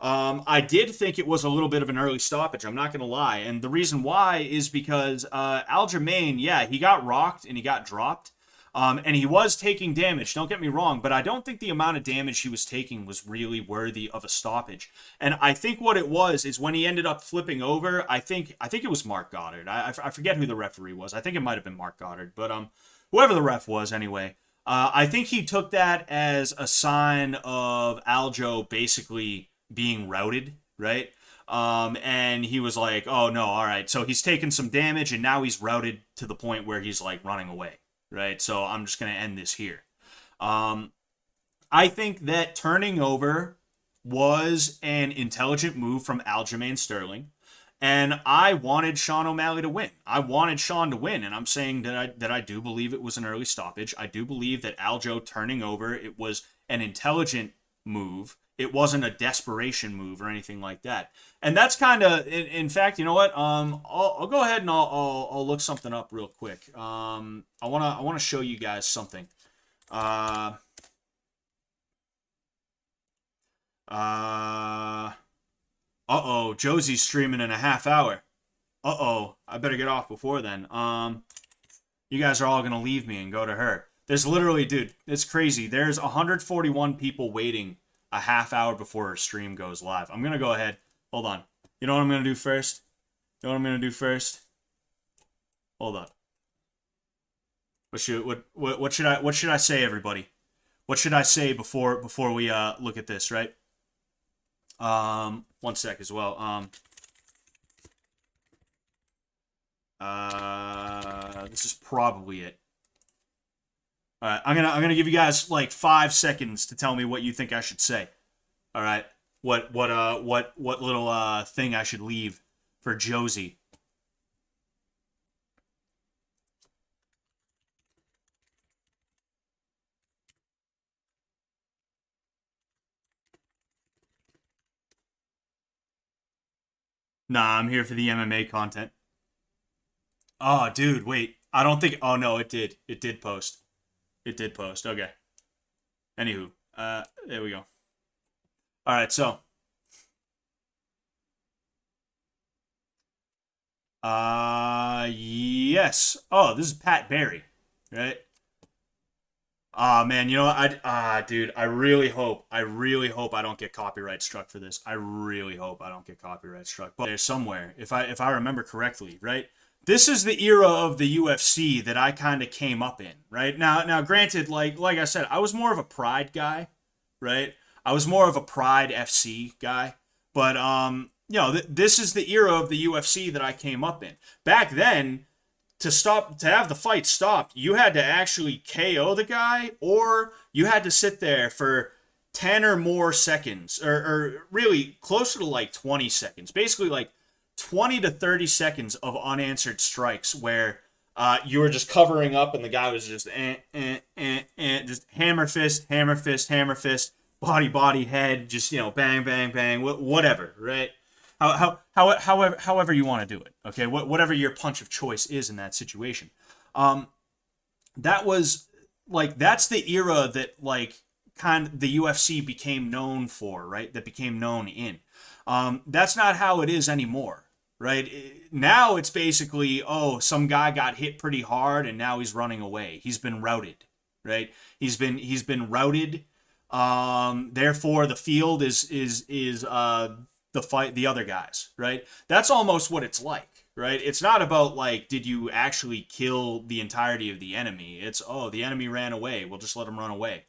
I did think it was a little bit of an early stoppage, I'm not going to lie. And the reason why is because Aljamain, yeah, he got rocked and he got dropped. And he was taking damage, don't get me wrong, but I don't think the amount of damage he was taking was really worthy of a stoppage. And I think what it was is when he ended up flipping over, I think it was Mark Goddard. I forget who the referee was. I think it might have been Mark Goddard, but whoever the ref was anyway. I think he took that as a sign of Aljo basically being routed, right? And he was like, oh no, all right. So he's taken some damage and now he's routed to the point where he's like running away, right? So I'm just going to end this here. I think that turning over was an intelligent move from Aljamain Sterling. And I wanted Sean O'Malley to win. I wanted Sean to win, and I'm saying that I do believe it was an early stoppage. I do believe that Aljo turning over, it was an intelligent move. It wasn't a desperation move or anything like that. And that's kind of, in fact, you know what? I'll go ahead and I'll look something up real quick. I wanna show you guys something. Uh-oh, Josie's streaming in a half hour. Uh-oh, I better get off before then. You guys are all gonna leave me and go to her. There's literally, dude, it's crazy. There's 141 people waiting a half hour before her stream goes live. I'm gonna go ahead. Hold on. You know what I'm gonna do first? You know what I'm gonna do first? Hold on. What should I say, everybody? What should I say before we look at this, right? One sec as well. This is probably it. All right, I'm gonna give you guys like 5 seconds to tell me what you think I should say. All right, what little thing I should leave for Josie. Nah, I'm here for the MMA content. Oh, dude, wait. I don't think. Oh no, it did. It did post. It did post. Okay. Anywho, there we go. All right, so. Yes. Oh, this is Pat Barry, right? Ah, man, you know what? Dude, I really hope I don't get copyright struck for this. I really hope I don't get copyright struck. But there's somewhere, if I remember correctly, right? This is the era of the UFC that I kind of came up in, right? Now, granted, like I said, I was more of a Pride guy, right? I was more of a Pride FC guy, but this is the era of the UFC that I came up in. Back then, to have the fight stopped, you had to actually KO the guy, or you had to sit there for 10 or more seconds, or really closer to like 20 seconds, basically like 20 to 30 seconds of unanswered strikes where you were just covering up and the guy was just just hammer fist, hammer fist, hammer fist, body, head, just, bang, bang, bang, whatever, right? However you want to do it, okay? Whatever your punch of choice is in that situation. That was like, that's the era that like kind of the UFC became known for, right? That became known in. That's not how it is anymore, right? Now it's basically, oh, some guy got hit pretty hard and now he's running away. He's been routed, right? He's been routed. Therefore, the field is the other guys, right? That's almost what it's like, right? It's not about like, did you actually kill the entirety of the enemy? It's, oh, the enemy ran away. We'll just let him run away,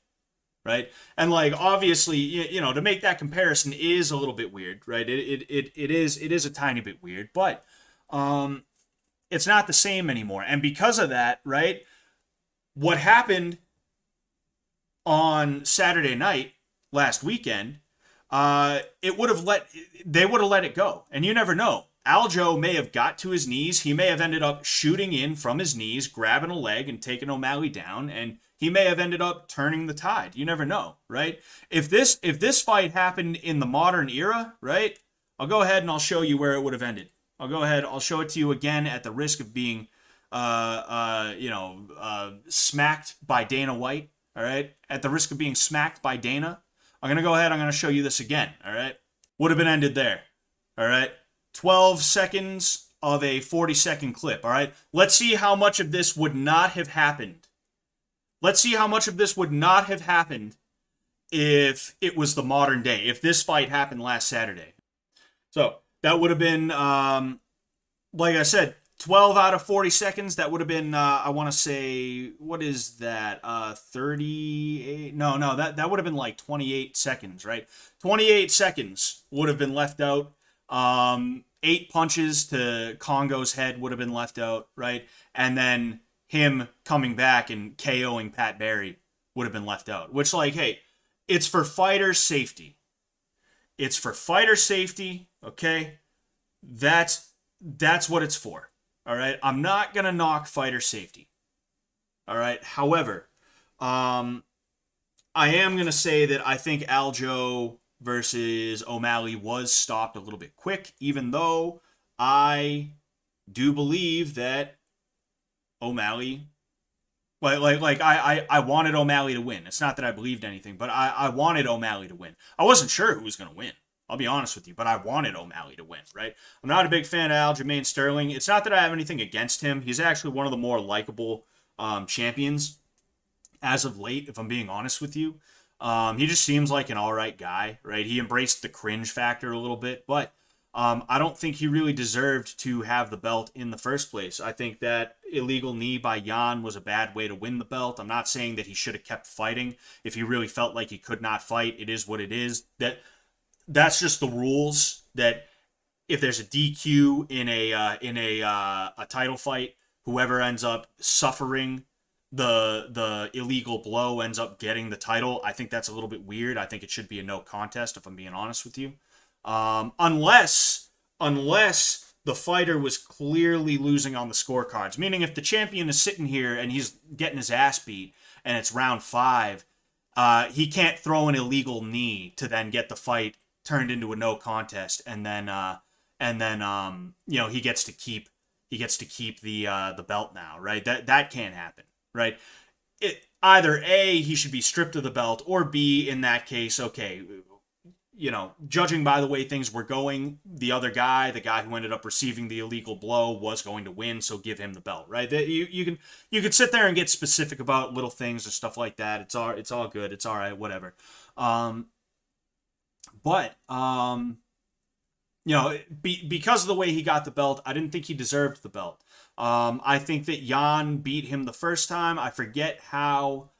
right? And like, obviously, to make that comparison is a little bit weird, right? It is a tiny bit weird, but it's not the same anymore. And because of that, right? What happened on Saturday night last weekend, they would have let it go. And you never know. Aljo may have got to his knees. He may have ended up shooting in from his knees, grabbing a leg and taking O'Malley down. And he may have ended up turning the tide. You never know, right? If this fight happened in the modern era, right? I'll go ahead and I'll show you where it would have ended. I'll show it to you again at the risk of being, smacked by Dana White. All right. At the risk of being smacked by Dana. I'm going to go ahead. I'm going to show you this again. All right. Would have been ended there. All right. 12 seconds of a 40-second clip. All right. Let's see how much of this would not have happened Let's see how much of this would not have happened if it was the modern day, if this fight happened last Saturday. So that would have been, like I said, 12 out of 40 seconds. That would have been, I want to say, what is that? 38? No, that would have been like 28 seconds, right? 28 seconds would have been left out. 8 punches to Kongo's head would have been left out, right? And then him coming back and KOing Pat Barry would have been left out. Which, like, hey, it's for fighter safety. It's for fighter safety, okay? That's what it's for. All right? I'm not going to knock fighter safety. All right? However, I am going to say that I think Aljo versus O'Malley was stopped a little bit quick, even though I do believe that O'Malley, I wanted O'Malley to win. It's not that I believed anything, but I wanted O'Malley to win. I wasn't sure who was going to win. I'll be honest with you, but I wanted O'Malley to win, right? I'm not a big fan of Aljamain Sterling. It's not that I have anything against him. He's actually one of the more likable champions as of late, if I'm being honest with you. He just seems like an all right guy, right? He embraced the cringe factor a little bit, but I don't think he really deserved to have the belt in the first place. I think that illegal knee by Jan was a bad way to win the belt. I'm not saying that he should have kept fighting. If he really felt like he could not fight, it is what it is. That's just the rules. That if there's a DQ in a title fight, whoever ends up suffering the illegal blow ends up getting the title. I think that's a little bit weird. I think it should be a no contest, if I'm being honest with you. Unless the fighter was clearly losing on the scorecards. Meaning if the champion is sitting here and he's getting his ass beat and it's round 5, he can't throw an illegal knee to then get the fight turned into a no contest, and then he gets to keep the belt now, right? That can't happen, right? Either A, he should be stripped of the belt, or B, in that case, okay, judging by the way things were going, the other guy, the guy who ended up receiving the illegal blow, was going to win, so give him the belt, right? You can sit there and get specific about little things or stuff like that. It's all good. It's all right, whatever. But because of the way he got the belt, I didn't think he deserved the belt. I think that Jan beat him the first time. I forget how,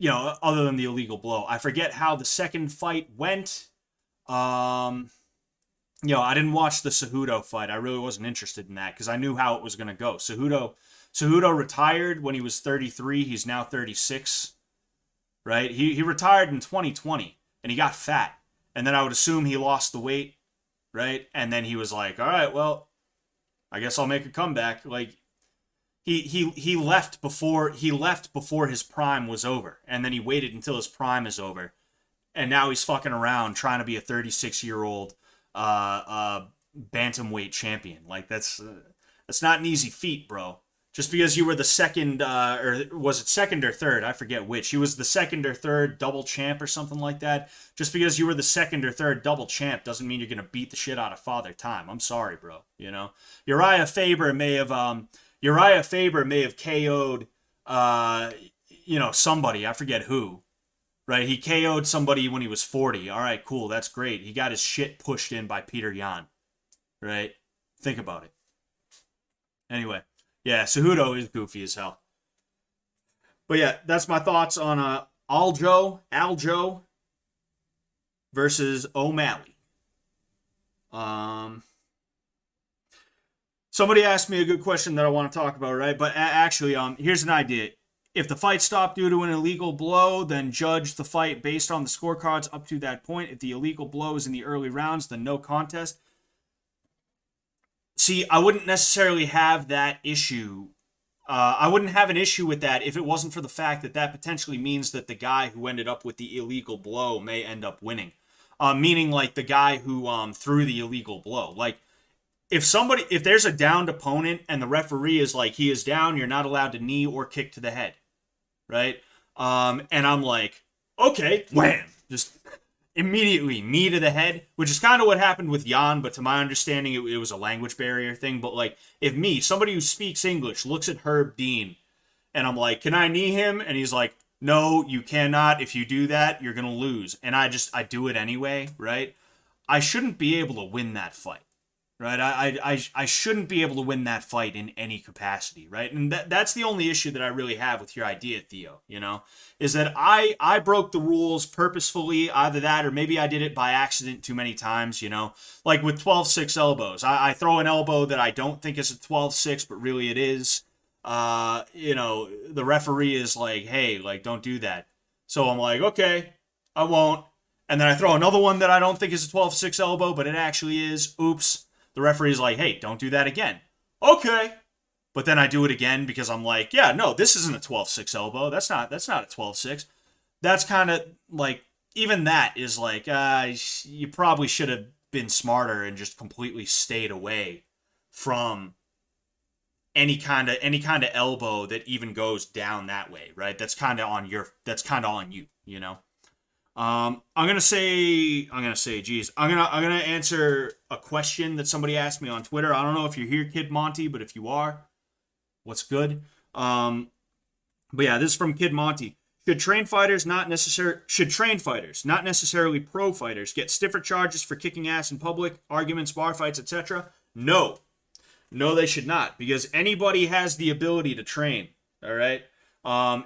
other than the illegal blow, I forget how the second fight went. I didn't watch the Cejudo fight. I really wasn't interested in that because I knew how it was going to go. Cejudo retired when he was 33. He's now 36, right? He retired in 2020 and he got fat. And then I would assume he lost the weight, right? And then he was like, all right, well, I guess I'll make a comeback. Like he left before his prime was over, and then he waited until his prime is over, and now he's fucking around trying to be a 36-year-old bantamweight champion. Like that's not an easy feat, bro. Just because you were the second, or was it second or third? I forget which. He was the second or third double champ or something like that. Just because you were the second or third double champ doesn't mean you're going to beat the shit out of Father Time. I'm sorry, bro. Uriah Faber may have KO'd, somebody. I forget who. Right? He KO'd somebody when he was 40. All right, cool. That's great. He got his shit pushed in by Peter Yan. Right? Think about it. Anyway. Yeah, Cejudo is goofy as hell. But yeah, that's my thoughts on Aljo versus O'Malley. Somebody asked me a good question that I want to talk about, right? But actually, here's an idea. If the fight stopped due to an illegal blow, then judge the fight based on the scorecards up to that point. If the illegal blow is in the early rounds, then no contest. See, I wouldn't necessarily have that issue. I wouldn't have an issue with that if it wasn't for the fact that potentially means that the guy who ended up with the illegal blow may end up winning. Meaning, like, the guy who threw the illegal blow. Like, if there's a downed opponent and the referee is like, he is down, you're not allowed to knee or kick to the head. Right? And I'm like, okay, wham! Just immediately knee to the head, which is kind of what happened with Jan, but to my understanding, it was a language barrier thing. But like, if somebody who speaks English, looks at Herb Dean And I'm like, can I knee him? And he's like, no, you cannot. If you do that, you're going to lose. And I do it anyway, right? I shouldn't be able to win that fight, right? I shouldn't be able to win that fight in any capacity, right? And that's the only issue that I really have with your idea, Theo, is that I broke the rules purposefully, either that or maybe I did it by accident too many times, like with 12-6 elbows. I throw an elbow that I don't think is a 12-6, but really it is. The referee is like, hey, like, don't do that. So I'm like, okay, I won't. And then I throw another one that I don't think is a 12-6 elbow, but it actually is. Oops. The referee's like, hey, don't do that again. Okay. But then I do it again because I'm like, yeah, no, this isn't a 12-6 elbow. That's not a 12-6. That's kind of like, even that is like, you probably should have been smarter and just completely stayed away from any kind of elbow that even goes down that way, right? That's kind of on you, I'm gonna say, geez, I'm gonna answer a question that somebody asked me on Twitter. I don't know if you're here, Kid Monty, but if you are, what's good? But yeah, this is from Kid Monty. Should trained fighters, not necessarily pro fighters, get stiffer charges for kicking ass in public, arguments, bar fights, etc.? No, they should not, because anybody has the ability to train. All right.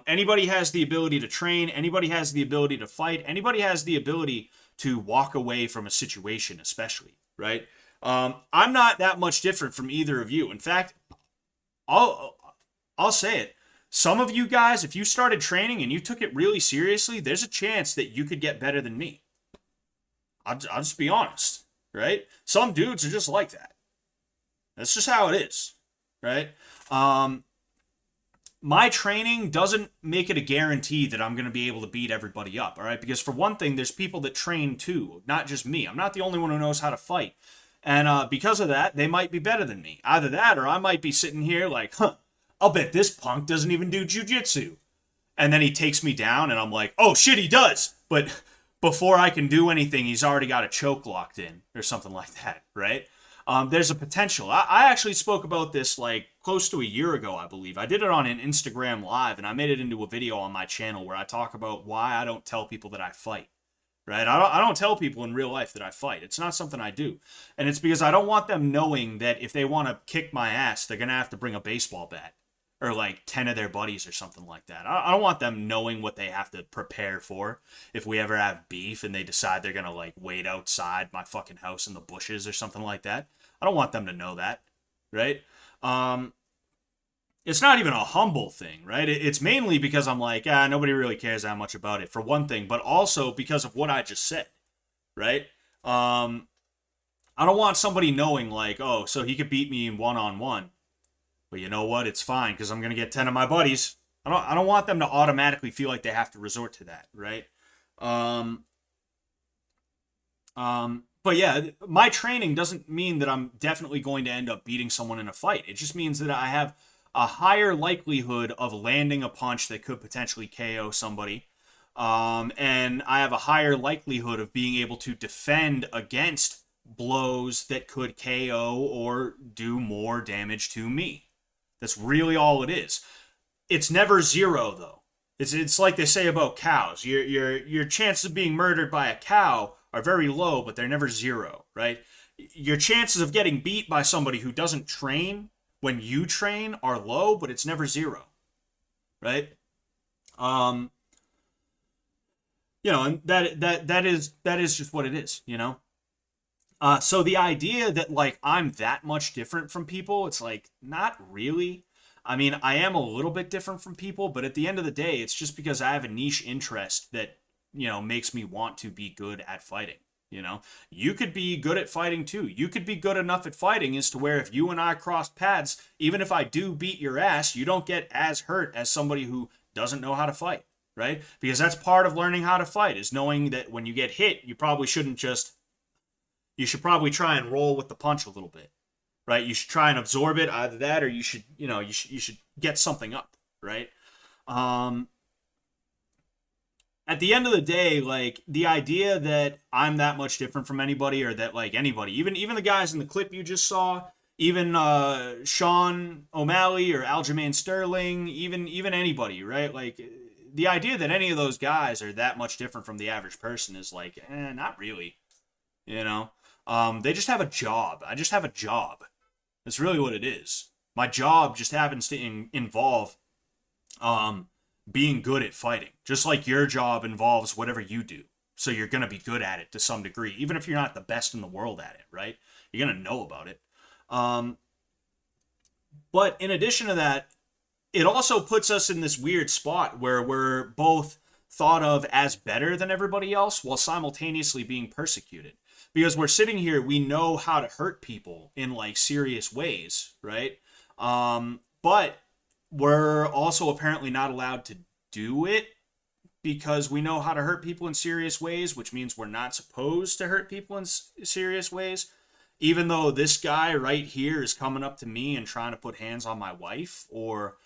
Anybody has the ability to train. Anybody has the ability to fight. Anybody has the ability to walk away from a situation, especially, right? I'm not that much different from either of you. In fact, I'll say it. Some of you guys, if you started training and you took it really seriously, there's a chance that you could get better than me. I'll just be honest, right? Some dudes are just like that. That's just how it is, right? My training doesn't make it a guarantee that I'm going to be able to beat everybody up, all right? Because for one thing, there's people that train too, not just me. I'm not the only one who knows how to fight. And because of that, they might be better than me. Either that or I might be sitting here like, I'll bet this punk doesn't even do jiu-jitsu. And then he takes me down and I'm like, oh shit, he does. But before I can do anything, he's already got a choke locked in or something like that, right? There's a potential. I actually spoke about this like close to a year ago, I believe. I did it on an Instagram live and I made it into a video on my channel where I talk about why I don't tell people that I fight, right? I don't tell people in real life that I fight. It's not something I do. And it's because I don't want them knowing that if they want to kick my ass, they're going to have to bring a baseball bat or like 10 of their buddies or something like that. I don't want them knowing what they have to prepare for if we ever have beef and they decide they're going to like wait outside my fucking house in the bushes or something like that. I don't want them to know that, right? It's not even a humble thing, right? It's mainly because I'm like, nobody really cares that much about it, for one thing, but also because of what I just said, right? I don't want somebody knowing like, oh, so he could beat me in one-on-one. But you know what? It's fine because I'm going to get 10 of my buddies. I don't want them to automatically feel like they have to resort to that, right? But yeah, my training doesn't mean that I'm definitely going to end up beating someone in a fight. It just means that I have a higher likelihood of landing a punch that could potentially KO somebody. And I have a higher likelihood of being able to defend against blows that could KO or do more damage to me. That's really all it is. It's never zero, though. It's like they say about cows. Your chances of being murdered by a cow are very low, but they're never zero, right? Your chances of getting beat by somebody who doesn't train when you train are low, but it's never zero, right? And that is just what it is, So the idea that like I'm that much different from people, it's like not really. I mean, I am a little bit different from people, but at the end of the day, it's just because I have a niche interest that, makes me want to be good at fighting. You could be good at fighting too. You could be good enough at fighting as to where if you and I crossed paths, even if I do beat your ass, you don't get as hurt as somebody who doesn't know how to fight, right? Because that's part of learning how to fight, is knowing that when you get hit, you should probably try and roll with the punch a little bit, right? You should try and absorb it, either that or you should get something up, right? At the end of the day, like the idea that I'm that much different from anybody, or that like anybody, even the guys in the clip you just saw, even Sean O'Malley or Aljamain Sterling, even anybody, right? Like the idea that any of those guys are that much different from the average person is like, not really. You know, they just have a job. I just have a job. That's really what it is. My job just happens to involve um, being good at fighting, just like your job involves whatever you do. So you're gonna be good at it to some degree, even if you're not the best in the world at it, right? You're gonna know about it. Um, but in addition to that, it also puts us in this weird spot where we're both thought of as better than everybody else while simultaneously being persecuted. Because we're sitting here, we know how to hurt people in like serious ways, right? But we're also apparently not allowed to do it because we know how to hurt people in serious ways, which means we're not supposed to hurt people in serious ways. Even though this guy right here is coming up to me and trying to put hands on my wife or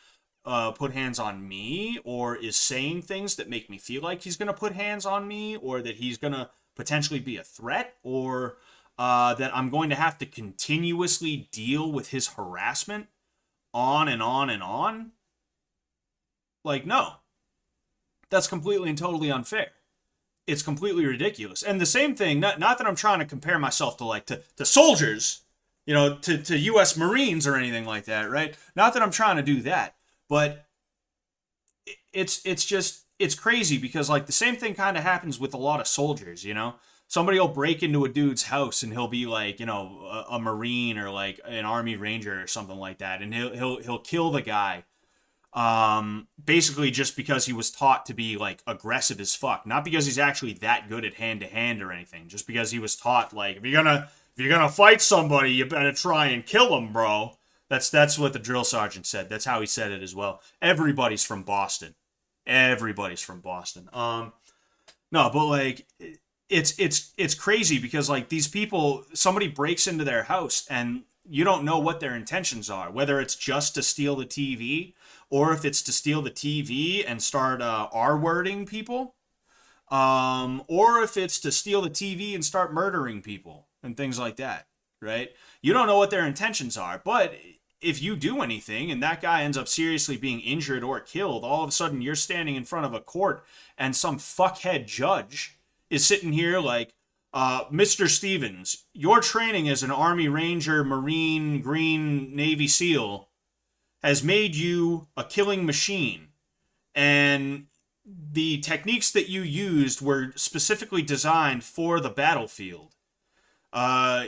put hands on me or is saying things that make me feel like he's going to put hands on me or that he's going to potentially be a threat or that I'm going to have to continuously deal with his harassment on and on and on. Like, no, that's completely and totally unfair. It's completely ridiculous. And the same thing, not that I'm trying to compare myself to like to soldiers, you know, to US Marines or anything like that, right? Not that I'm trying to do that, but it's just it's crazy because like the same thing kind of happens with a lot of soldiers, you know. Somebody will break into a dude's house and he'll be like, you know, a Marine or like an Army Ranger or something like that, and he'll kill the guy basically just because he was taught to be like aggressive as fuck, not because he's actually that good at hand to hand or anything, just because he was taught like if you're gonna fight somebody you better try and kill him, bro. That's what the drill sergeant said. That's how he said it as well. Everybody's from Boston. Everybody's from Boston. No, but like it's crazy because like these people, somebody breaks into their house and you don't know what their intentions are, whether it's just to steal the TV or if it's to steal the TV and start R-wording people, or if it's to steal the TV and start murdering people and things like that, right? You don't know what their intentions are, but if you do anything and that guy ends up seriously being injured or killed, all of a sudden you're standing in front of a court and some fuckhead judge is sitting here like, Mr. Stevens, your training as an Army Ranger, Marine, Green, Navy SEAL has made you a killing machine. And the techniques that you used were specifically designed for the battlefield.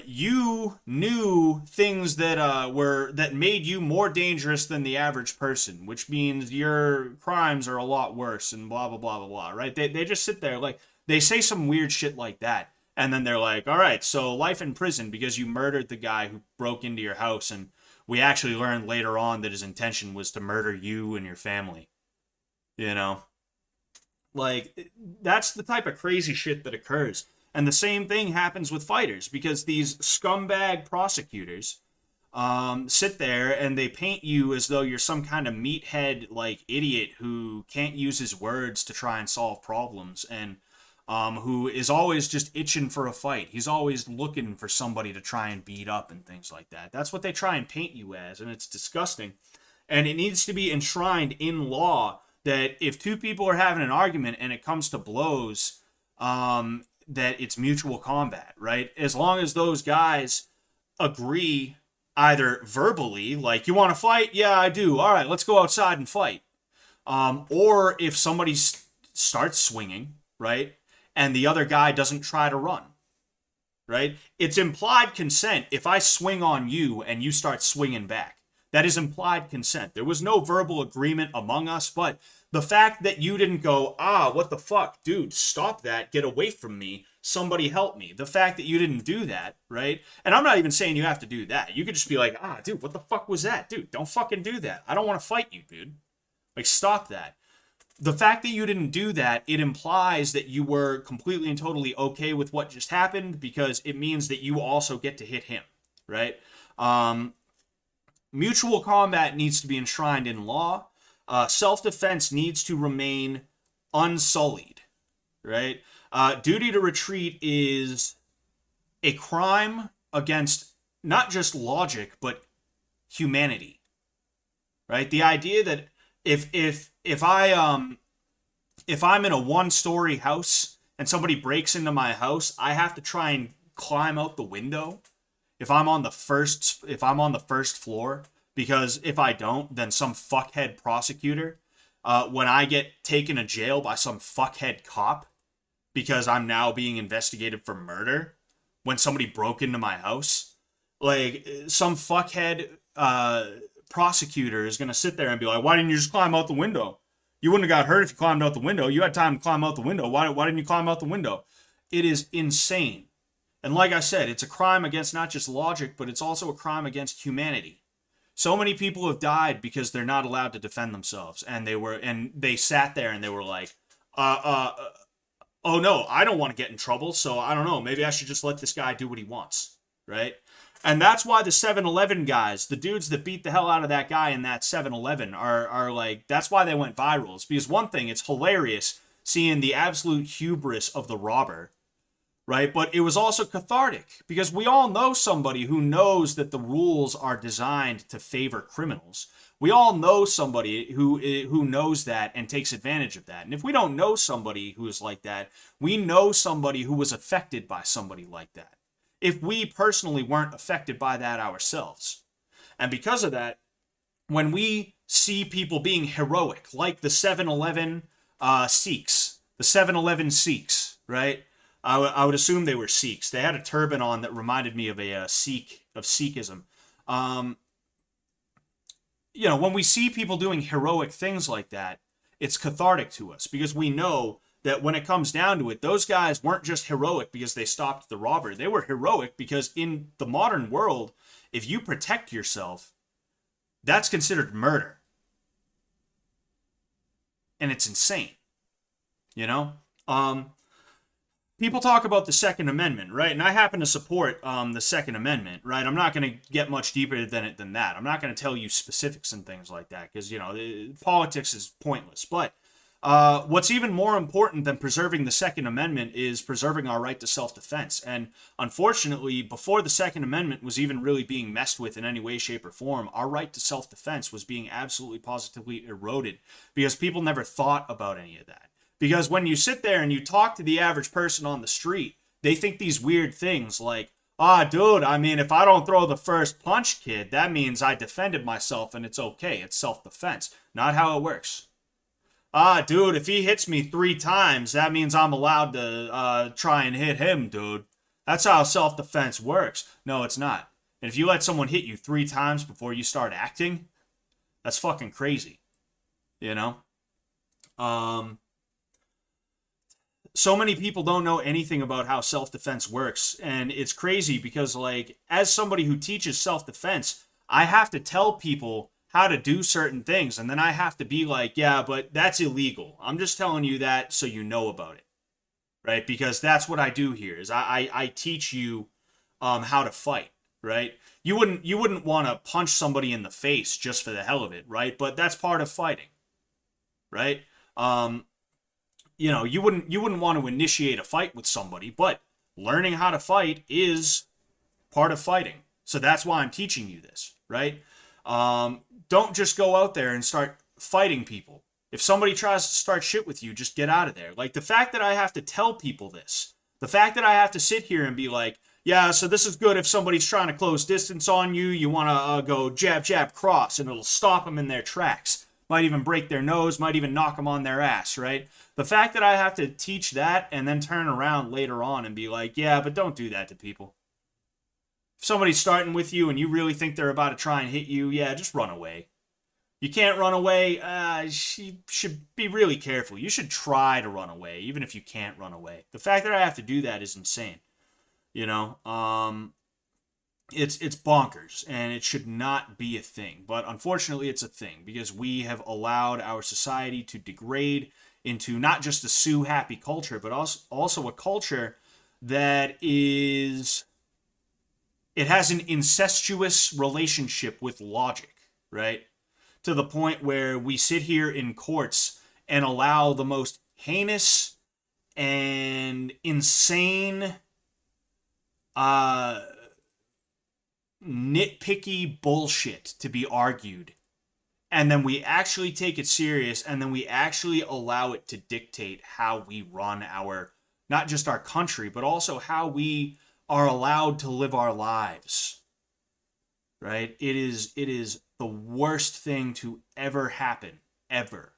You knew things that made you more dangerous than the average person, which means your crimes are a lot worse and blah blah blah blah blah. Right? They just sit there like they say some weird shit like that, and then they're like, "All right, so life in prison because you murdered the guy who broke into your house, and we actually learned later on that his intention was to murder you and your family." You know, like that's the type of crazy shit that occurs. And the same thing happens with fighters because these scumbag prosecutors sit there and they paint you as though you're some kind of meathead like idiot who can't use his words to try and solve problems and who is always just itching for a fight. He's always looking for somebody to try and beat up and things like that. That's what they try and paint you as, and it's disgusting. And it needs to be enshrined in law that if two people are having an argument and it comes to blows, that it's mutual combat, right? As long as those guys agree either verbally, like, you want to fight? Yeah, I do. All right, let's go outside and fight. Or if somebody starts swinging, right, and the other guy doesn't try to run, right? It's implied consent if I swing on you and you start swinging back. That is implied consent. There was no verbal agreement among us, but the fact that you didn't go, what the fuck, dude, stop that, get away from me, somebody help me. The fact that you didn't do that, right? And I'm not even saying you have to do that. You could just be like, dude, what the fuck was that? Dude, don't fucking do that. I don't want to fight you, dude. Like, stop that. The fact that you didn't do that, it implies that you were completely and totally okay with what just happened because it means that you also get to hit him, right? Mutual combat needs to be enshrined in law. Self-defense needs to remain unsullied, right? Duty to retreat is a crime against not just logic, but humanity, right? The idea that if I'm in a one-story house and somebody breaks into my house, I have to try and climb out the window if I'm on the first floor, because if I don't, then some fuckhead prosecutor, when I get taken to jail by some fuckhead cop because I'm now being investigated for murder when somebody broke into my house, like some fuckhead prosecutor is gonna sit there and be like, "Why didn't you just climb out the window? You wouldn't have got hurt if you climbed out the window. You had time to climb out the window. Why didn't you climb out the window?" It is insane. And like I said, it's a crime against not just logic, but it's also a crime against humanity. So many people have died because they're not allowed to defend themselves, and they sat there and they were like, oh no, I don't want to get in trouble, so I don't know, maybe I should just let this guy do what he wants, right? And that's why the 7-Eleven guys, the dudes that beat the hell out of that guy in that 7-Eleven are like, that's why they went viral. It's because one thing, it's hilarious seeing the absolute hubris of the robber, right? But it was also cathartic because we all know somebody who knows that the rules are designed to favor criminals. We all know somebody who knows that and takes advantage of that. And if we don't know somebody who is like that, we know somebody who was affected by somebody like that, if we personally weren't affected by that ourselves. And because of that, when we see people being heroic, like the 7-Eleven Sikhs, the 7-Eleven Sikhs, right? I would assume they were Sikhs. They had a turban on that reminded me of a Sikh, of Sikhism. When we see people doing heroic things like that, it's cathartic to us because we know that when it comes down to it, those guys weren't just heroic because they stopped the robber. They were heroic because in the modern world, if you protect yourself, that's considered murder. And it's insane. You know? People talk about the Second Amendment, right? And I happen to support the Second Amendment, right? I'm not going to get much deeper than that. I'm not going to tell you specifics and things like that because, politics is pointless. But what's even more important than preserving the Second Amendment is preserving our right to self-defense. And unfortunately, before the Second Amendment was even really being messed with in any way, shape, or form, our right to self-defense was being absolutely positively eroded because people never thought about any of that. Because when you sit there and you talk to the average person on the street, they think these weird things like, dude, I mean, if I don't throw the first punch, kid, that means I defended myself and it's okay. It's self-defense. Not how it works. Dude, if he hits me 3 times, that means I'm allowed to try and hit him, dude. That's how self-defense works. No, it's not. And if you let someone hit you 3 times before you start acting, that's fucking crazy. You know? So many people don't know anything about how self-defense works, and it's crazy because, like, as somebody who teaches self-defense, I have to tell people how to do certain things, and then I have to be like, yeah, but that's illegal. I'm just telling you that so you know about it, right? Because that's what I do here, is I teach you how to fight, right? You wouldn't want to punch somebody in the face just for the hell of it, right? But that's part of fighting, right? You wouldn't want to initiate a fight with somebody, but learning how to fight is part of fighting. So that's why I'm teaching you this, right? Don't just go out there and start fighting people. If somebody tries to start shit with you, just get out of there. Like, the fact that I have to tell people this, the fact that I have to sit here and be like, yeah, so this is good if somebody's trying to close distance on you, you want to go jab, jab, cross, and it'll stop them in their tracks. Might even break their nose, might even knock them on their ass, right? The fact that I have to teach that and then turn around later on and be like, yeah, but don't do that to people. If somebody's starting with you and you really think they're about to try and hit you, yeah, just run away. You can't run away, you should be really careful. You should try to run away, even if you can't run away. The fact that I have to do that is insane. It's bonkers, and it should not be a thing. But unfortunately, it's a thing, because we have allowed our society to degrade into not just a sue-happy culture, but also a culture that is... It has an incestuous relationship with logic, right? To the point where we sit here in courts and allow the most heinous and insane nitpicky bullshit to be argued, and then we actually take it serious, and then we actually allow it to dictate how we run our, not just our country, but also how we are allowed to live our lives, right? It is the worst thing to ever happen, ever.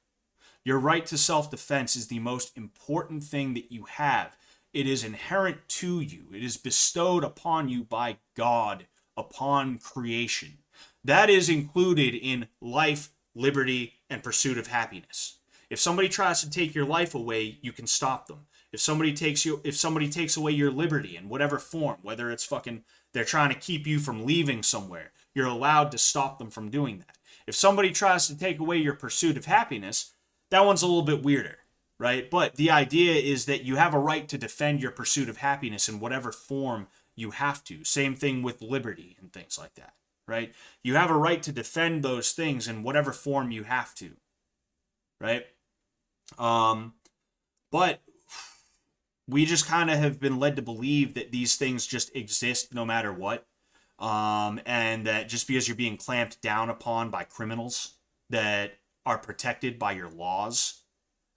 Your right to self-defense is the most important thing that you have. It is inherent to you. It is bestowed upon you by God, upon creation. That is included in life, liberty, and pursuit of happiness. If somebody tries to take your life away, you can stop them. If somebody takes away your liberty in whatever form, whether it's fucking they're trying to keep you from leaving somewhere, you're allowed to stop them from doing that. If somebody tries to take away your pursuit of happiness, that one's a little bit weirder, right? But the idea is that you have a right to defend your pursuit of happiness in whatever form you have to. Same thing with liberty and things like that, right? You have a right to defend those things in whatever form you have to, right? But we just kind of have been led to believe that these things just exist no matter what. And that just because you're being clamped down upon by criminals that are protected by your laws,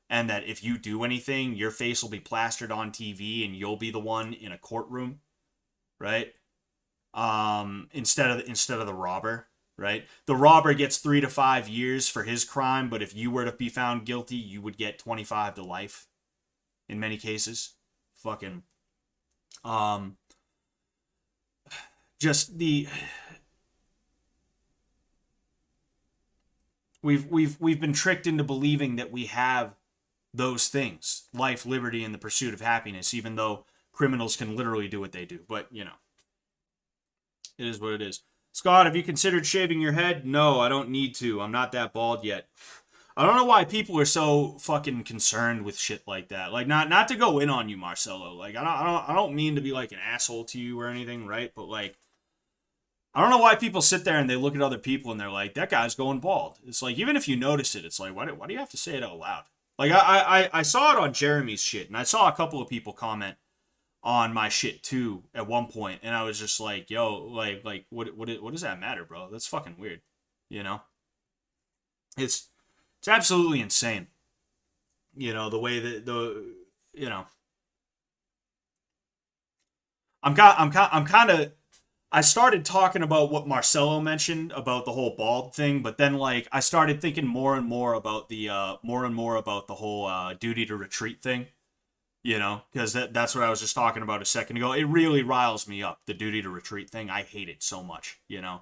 and that if you do anything, your face will be plastered on TV and you'll be the one in a courtroom, right? Instead of the robber, right? The robber gets 3 to 5 years for his crime, but if you were to be found guilty, you would get 25 to life in many cases. Fucking just the we've been tricked into believing that we have those things, life, liberty, and the pursuit of happiness, even though criminals can literally do what they do. But, you know, it is what it is. Scott, have you considered shaving your head? No, I don't need to. I'm not that bald yet. I don't know why people are so fucking concerned with shit like that. Like, not to go in on you, Marcelo. Like, I don't mean to be like an asshole to you or anything, right? But like, I don't know why people sit there and they look at other people and they're like, that guy's going bald. It's like, even if you notice it, it's like, why do you have to say it out loud? Like, I saw it on Jeremy's shit, and I saw a couple of people comment on my shit too at one point, and I was just like, yo, like what does that matter, bro? That's fucking weird, you know? It's absolutely insane, you know, the way that you know, I'm kind of. I started talking about what Marcelo mentioned about the whole bald thing, but then like I started thinking more and more about the whole duty to retreat thing, you know, because that's what I was just talking about a second ago. It really riles me up, the duty to retreat thing. I hate it so much, you know.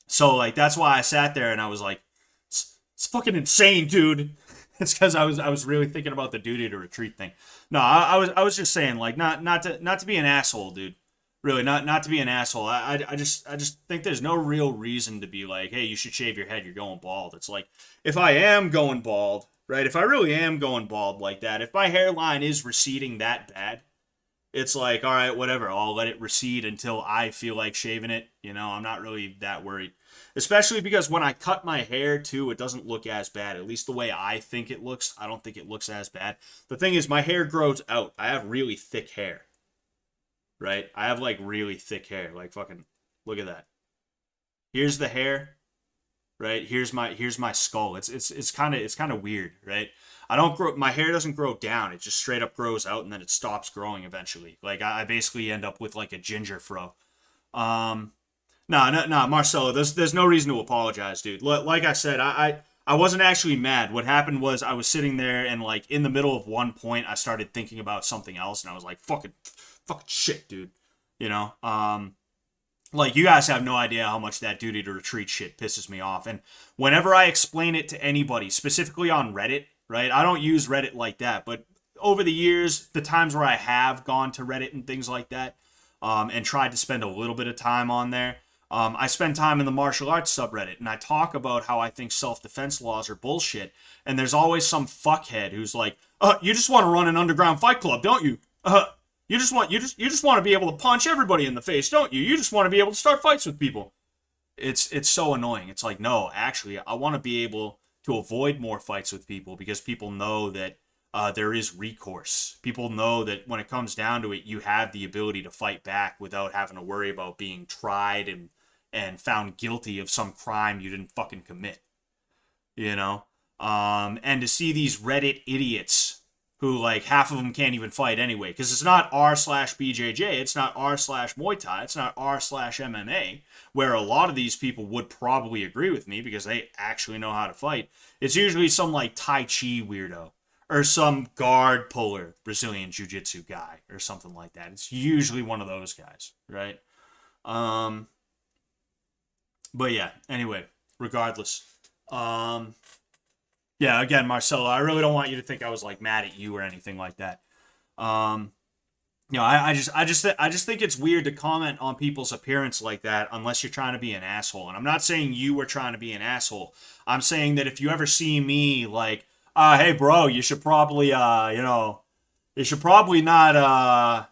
So like that's why I sat there and I was like, it's fucking insane, dude. It's because I was really thinking about the duty to retreat thing. No, I was just saying like not to be an asshole, dude. Really, not to be an asshole. I just think there's no real reason to be like, hey, you should shave your head. You're going bald. It's like, if I am going bald, right? If I really am going bald like that, if my hairline is receding that bad, it's like, all right, whatever. I'll let it recede until I feel like shaving it. You know, I'm not really that worried. Especially because when I cut my hair too, it doesn't look as bad. At least the way I think it looks, I don't think it looks as bad. The thing is, my hair grows out. I have really thick hair. Right? I have like really thick hair. Like fucking look at that. Here's the hair. Right? Here's my skull. It's kind of weird, right? My hair doesn't grow down. It just straight up grows out and then it stops growing eventually. Like I basically end up with like a ginger fro. No, Marcelo, there's no reason to apologize, dude. Like I said, I wasn't actually mad. What happened was I was sitting there and like in the middle of one point I started thinking about something else and I was like, fucking shit, dude. You know, like you guys have no idea how much that duty to retreat shit pisses me off. And whenever I explain it to anybody, specifically on Reddit, right? I don't use Reddit like that, but over the years, the times where I have gone to Reddit and things like that, and tried to spend a little bit of time on there, I spend time in the martial arts subreddit, and I talk about how I think self-defense laws are bullshit. And there's always some fuckhead who's like, you just want to run an underground fight club, don't you? You just want to be able to punch everybody in the face, don't you? You just want to be able to start fights with people. It's so annoying. It's like, no, actually, I want to be able to avoid more fights with people because people know that there is recourse. People know that when it comes down to it, you have the ability to fight back without having to worry about being tried and found guilty of some crime you didn't fucking commit. You know? And to see these Reddit idiots who, like, half of them can't even fight anyway, because it's not r/BJJ, it's not r/Muay Thai, it's not r/MMA, where a lot of these people would probably agree with me because they actually know how to fight. It's usually some, like, Tai Chi weirdo or some guard puller Brazilian Jiu-Jitsu guy or something like that. It's usually one of those guys, right? But yeah, anyway, regardless. Yeah, again, Marcelo, I really don't want you to think I was like mad at you or anything like that. I just think it's weird to comment on people's appearance like that unless you're trying to be an asshole. And I'm not saying you were trying to be an asshole. I'm saying that if you ever see me like, hey bro, you should probably you should probably not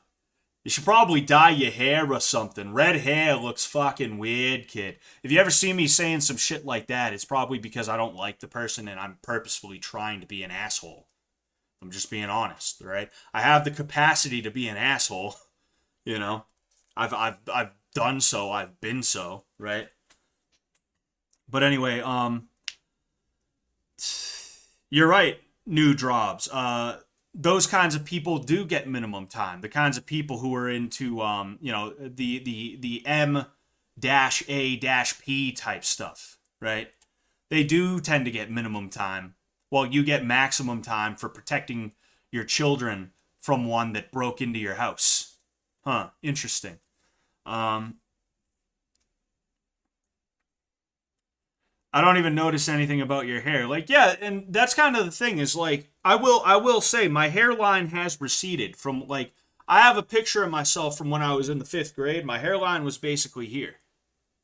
you should probably dye your hair or something. Red hair looks fucking weird, kid. If you ever see me saying some shit like that, it's probably because I don't like the person and I'm purposefully trying to be an asshole. I'm just being honest, right? I have the capacity to be an asshole, you know. I've done so. I've been so, right? But anyway, you're right, new Drobs. Those kinds of people do get minimum time. The kinds of people who are into, the M-A-P type stuff, right? They do tend to get minimum time, while you get maximum time for protecting your children from one that broke into your house. Huh, interesting. I don't even notice anything about your hair. Like, yeah, and that's kind of the thing is like I will say my hairline has receded from like I have a picture of myself from when I was in the 5th grade. My hairline was basically here,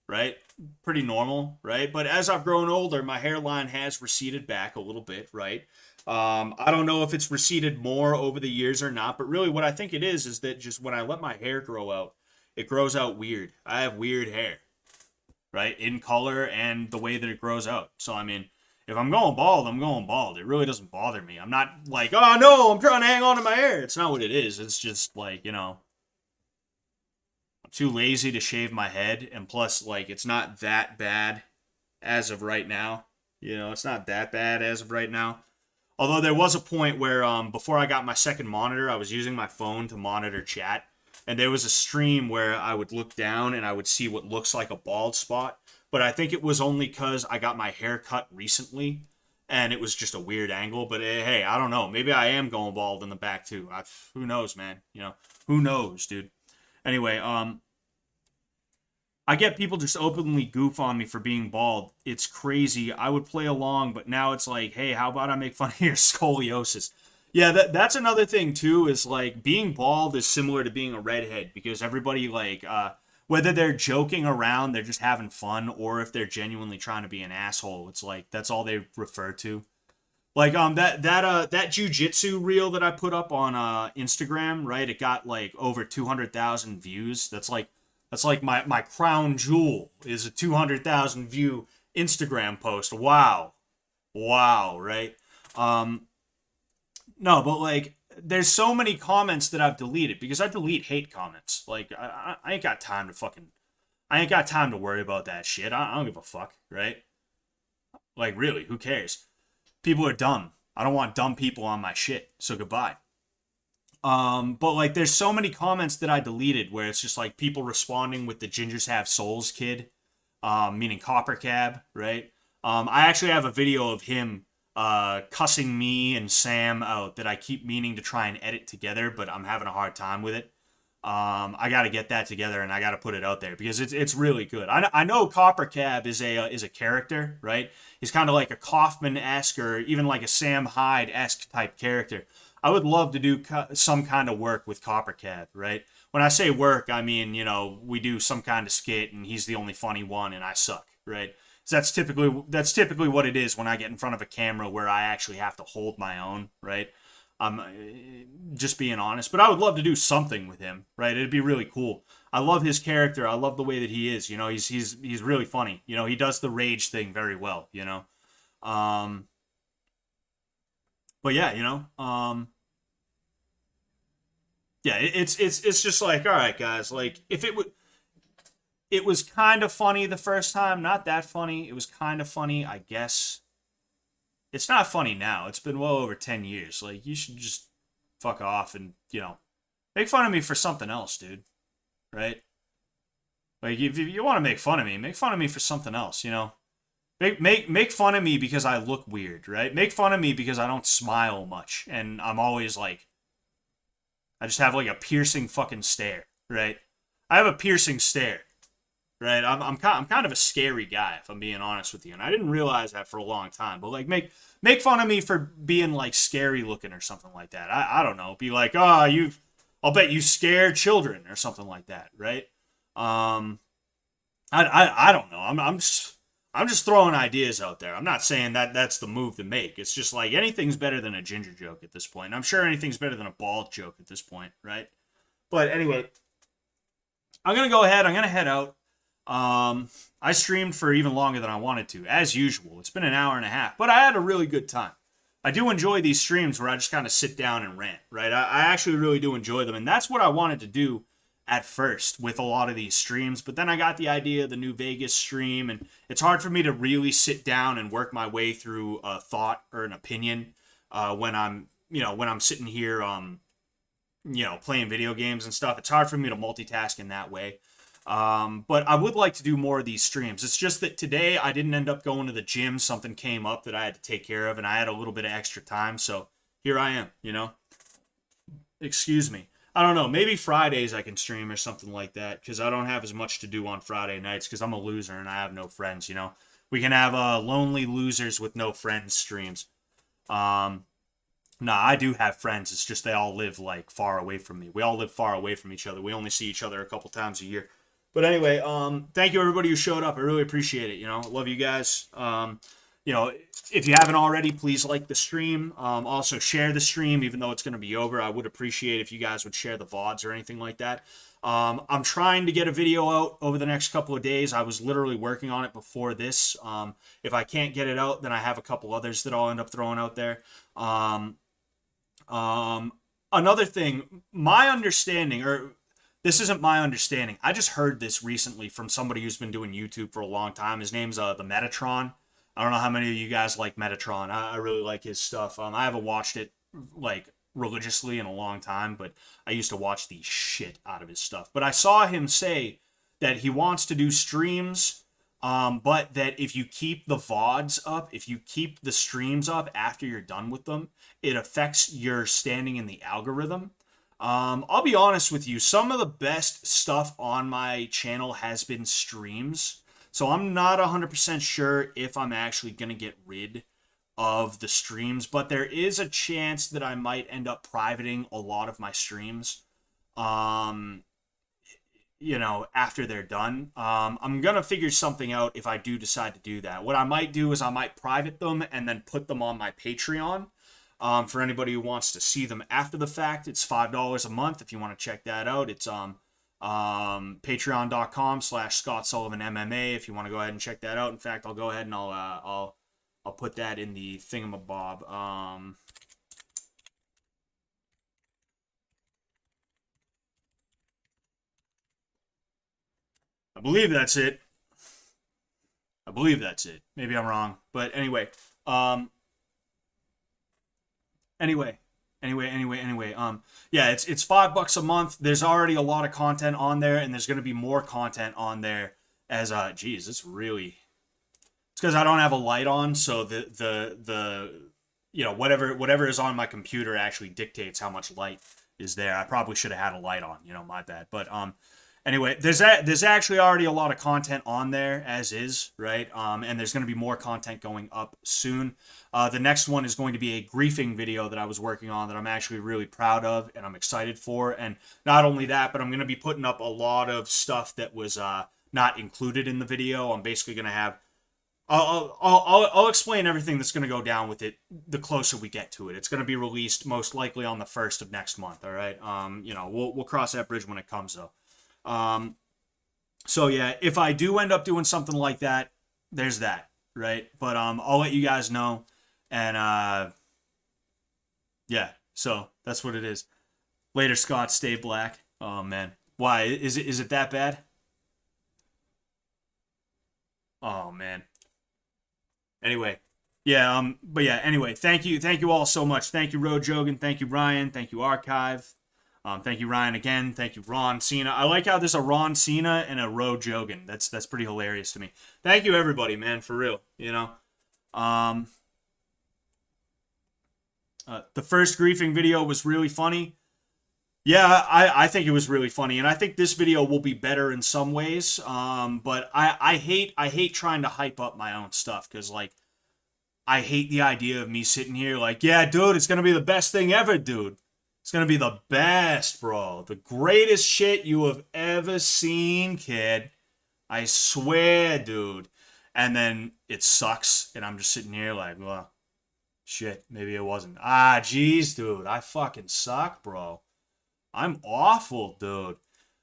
right? Pretty normal, right? But as I've grown older, my hairline has receded back a little bit, right? I don't know if it's receded more over the years or not, but really what I think it is that just when I let my hair grow out, it grows out weird. I have weird hair, right? In color and the way that it grows out. So, I mean, if I'm going bald, I'm going bald. It really doesn't bother me. I'm not like, oh no, I'm trying to hang on to my hair. It's not what it is. It's just like, I'm too lazy to shave my head. And plus, like, it's not that bad as of right now. It's not that bad as of right now. Although there was a point where before I got my second monitor, I was using my phone to monitor chat. And there was a stream where I would look down and I would see what looks like a bald spot. But I think it was only because I got my hair cut recently. And it was just a weird angle. But hey, I don't know. Maybe I am going bald in the back too. Who knows, man? Who knows, dude? Anyway, I get people just openly goof on me for being bald. It's crazy. I would play along, but now it's like, hey, how about I make fun of your scoliosis? Yeah, that's another thing too, is like being bald is similar to being a redhead because everybody like whether they're joking around, they're just having fun, or if they're genuinely trying to be an asshole, it's like that's all they refer to. Like that jujitsu reel that I put up on Instagram, right? It got like over 200,000 views. That's like my crown jewel is a 200,000 view Instagram post. Wow, right? No, but like there's so many comments that I've deleted because I delete hate comments. Like I ain't got time to I ain't got time to worry about that shit. I don't give a fuck, right? Like really, who cares? People are dumb. I don't want dumb people on my shit. So goodbye. But like there's so many comments that I deleted where it's just like people responding with the gingers have souls kid, meaning Copper Cab, right? I actually have a video of him cussing me and Sam out that I keep meaning to try and edit together, but I'm having a hard time with it. I got to get that together and I got to put it out there because it's really good. I know Copper Cab is a character, right? He's kind of like a Kaufman-esque or even like a Sam Hyde-esque type character. I would love to do some kind of work with Copper Cab, right? When I say work, I mean, we do some kind of skit and he's the only funny one and I suck, right? So that's typically what it is when I get in front of a camera where I actually have to hold my own, right? I'm just being honest, but I would love to do something with him, right? It'd be really cool. I love his character. I love the way that he is. He's really funny. He does the rage thing very well. But but yeah, yeah, it's just like, all right, guys, like if it was kind of funny the first time, not that funny. It was kind of funny, I guess. It's not funny now. It's been well over 10 years. Like, you should just fuck off and, make fun of me for something else, dude. Right? Like, if you want to make fun of me for something else, Make fun of me because I look weird, right? Make fun of me because I don't smile much. And I'm always like, I just have like a piercing fucking stare, right? I have a piercing stare. Right, I'm kind of a scary guy if I'm being honest with you, and I didn't realize that for a long time. But like, make fun of me for being like scary looking or something like that. I don't know. Be like, I'll bet you scare children or something like that, right? I don't know. I'm just throwing ideas out there. I'm not saying that that's the move to make. It's just like anything's better than a ginger joke at this point. And I'm sure anything's better than a bald joke at this point, right? But anyway, I'm gonna go ahead. I'm gonna head out. I streamed for even longer than I wanted to, as usual. It's been an hour and a half, but I had a really good time. I do enjoy these streams where I just kind of sit down and rant, right? I actually really do enjoy them, and that's what I wanted to do at first with a lot of these streams, but then I got the idea of the New Vegas stream, and it's hard for me to really sit down and work my way through a thought or an opinion when I'm sitting here, playing video games and stuff. It's hard for me to multitask in that way. But I would like to do more of these streams. It's just that today I didn't end up going to the gym. Something came up that I had to take care of, and I had a little bit of extra time. So here I am, Excuse me. I don't know. Maybe Fridays I can stream or something like that, because I don't have as much to do on Friday nights because I'm a loser and I have no friends, We can have lonely losers with no friends streams. Nah, I do have friends. It's just they all live, like, far away from me. We all live far away from each other. We only see each other a couple times a year. But anyway, thank you everybody who showed up. I really appreciate it. Love you guys. If you haven't already, please like the stream. Also share the stream, even though it's going to be over. I would appreciate if you guys would share the VODs or anything like that. I'm trying to get a video out over the next couple of days. I was literally working on it before this. If I can't get it out, then I have a couple others that I'll end up throwing out there. Another thing, my understanding, or this isn't my understanding. I just heard this recently from somebody who's been doing YouTube for a long time. His name's the Metatron. I don't know how many of you guys like Metatron. I really like his stuff. I haven't watched it like religiously in a long time, but I used to watch the shit out of his stuff. But I saw him say that he wants to do streams, but that if you keep the VODs up, if you keep the streams up after you're done with them, it affects your standing in the algorithm. I'll be honest with you, some of the best stuff on my channel has been streams, so I'm not 100% sure if I'm actually going to get rid of the streams, but there is a chance that I might end up privating a lot of my streams, after they're done. I'm going to figure something out if I do decide to do that. What I might do is I might private them and then put them on my Patreon. For anybody who wants to see them after the fact, it's $5 a month. If you want to check that out, it's patreon.com/Scott Sullivan MMA. If you want to go ahead and check that out. In fact, I'll go ahead and I'll put that in the thingamabob. I believe that's it. Maybe I'm wrong, but anyway. Anyway, yeah, it's $5 a month. There's already a lot of content on there, and there's gonna be more content on there as it's because I don't have a light on, so the whatever is on my computer actually dictates how much light is there. I probably should have had a light on, my bad. But anyway, there's actually already a lot of content on there as is, right? And there's going to be more content going up soon. The next one is going to be a griefing video that I was working on that I'm actually really proud of and I'm excited for. And not only that, but I'm going to be putting up a lot of stuff that was not included in the video. I'm basically going to have I'll explain everything that's going to go down with it the closer we get to it. It's going to be released most likely on the 1st of next month, all right? We'll cross that bridge when it comes, though. So yeah, if I do end up doing something like that, there's that, right? But I'll let you guys know, and Yeah, so that's what it is. Later, Scott, stay black. Oh man, why is it that bad? Oh man. Anyway, yeah. But yeah. Anyway, thank you all so much. Thank you, Road Jogan. Thank you, Ryan. Thank you, Archive. Thank you, Ryan, again. Thank you, Ron Cena. I like how there's a Ron Cena and a Road Jogan. That's pretty hilarious to me. Thank you, everybody, man, for real. Um, the first griefing video was really funny. Yeah, I think it was really funny, and I think this video will be better in some ways. But I hate trying to hype up my own stuff because like I hate the idea of me sitting here like, yeah, dude, it's gonna be the best thing ever, dude. It's gonna be the best, bro. The greatest shit you have ever seen, kid. I swear, dude. And then it sucks, and I'm just sitting here like, well, shit, maybe it wasn't. Ah, jeez, dude, I fucking suck, bro. I'm awful, dude.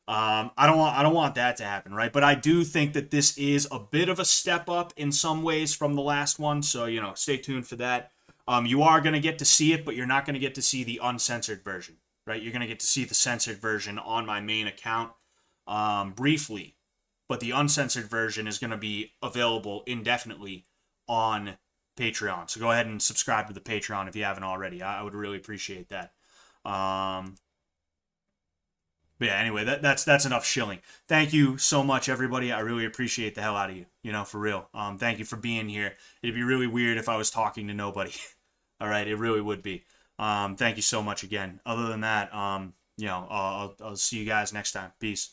I don't want that to happen, right? But I do think that this is a bit of a step up in some ways from the last one. So, stay tuned for that. You are going to get to see it, but you're not going to get to see the uncensored version, right? You're going to get to see the censored version on my main account briefly, but the uncensored version is going to be available indefinitely on Patreon. So go ahead and subscribe to the Patreon if you haven't already. I would really appreciate that. But yeah, anyway, that's enough shilling. Thank you so much, everybody. I really appreciate the hell out of you. For real. Thank you for being here. It'd be really weird if I was talking to nobody. All right, it really would be. Thank you so much again. Other than that, I'll see you guys next time. Peace.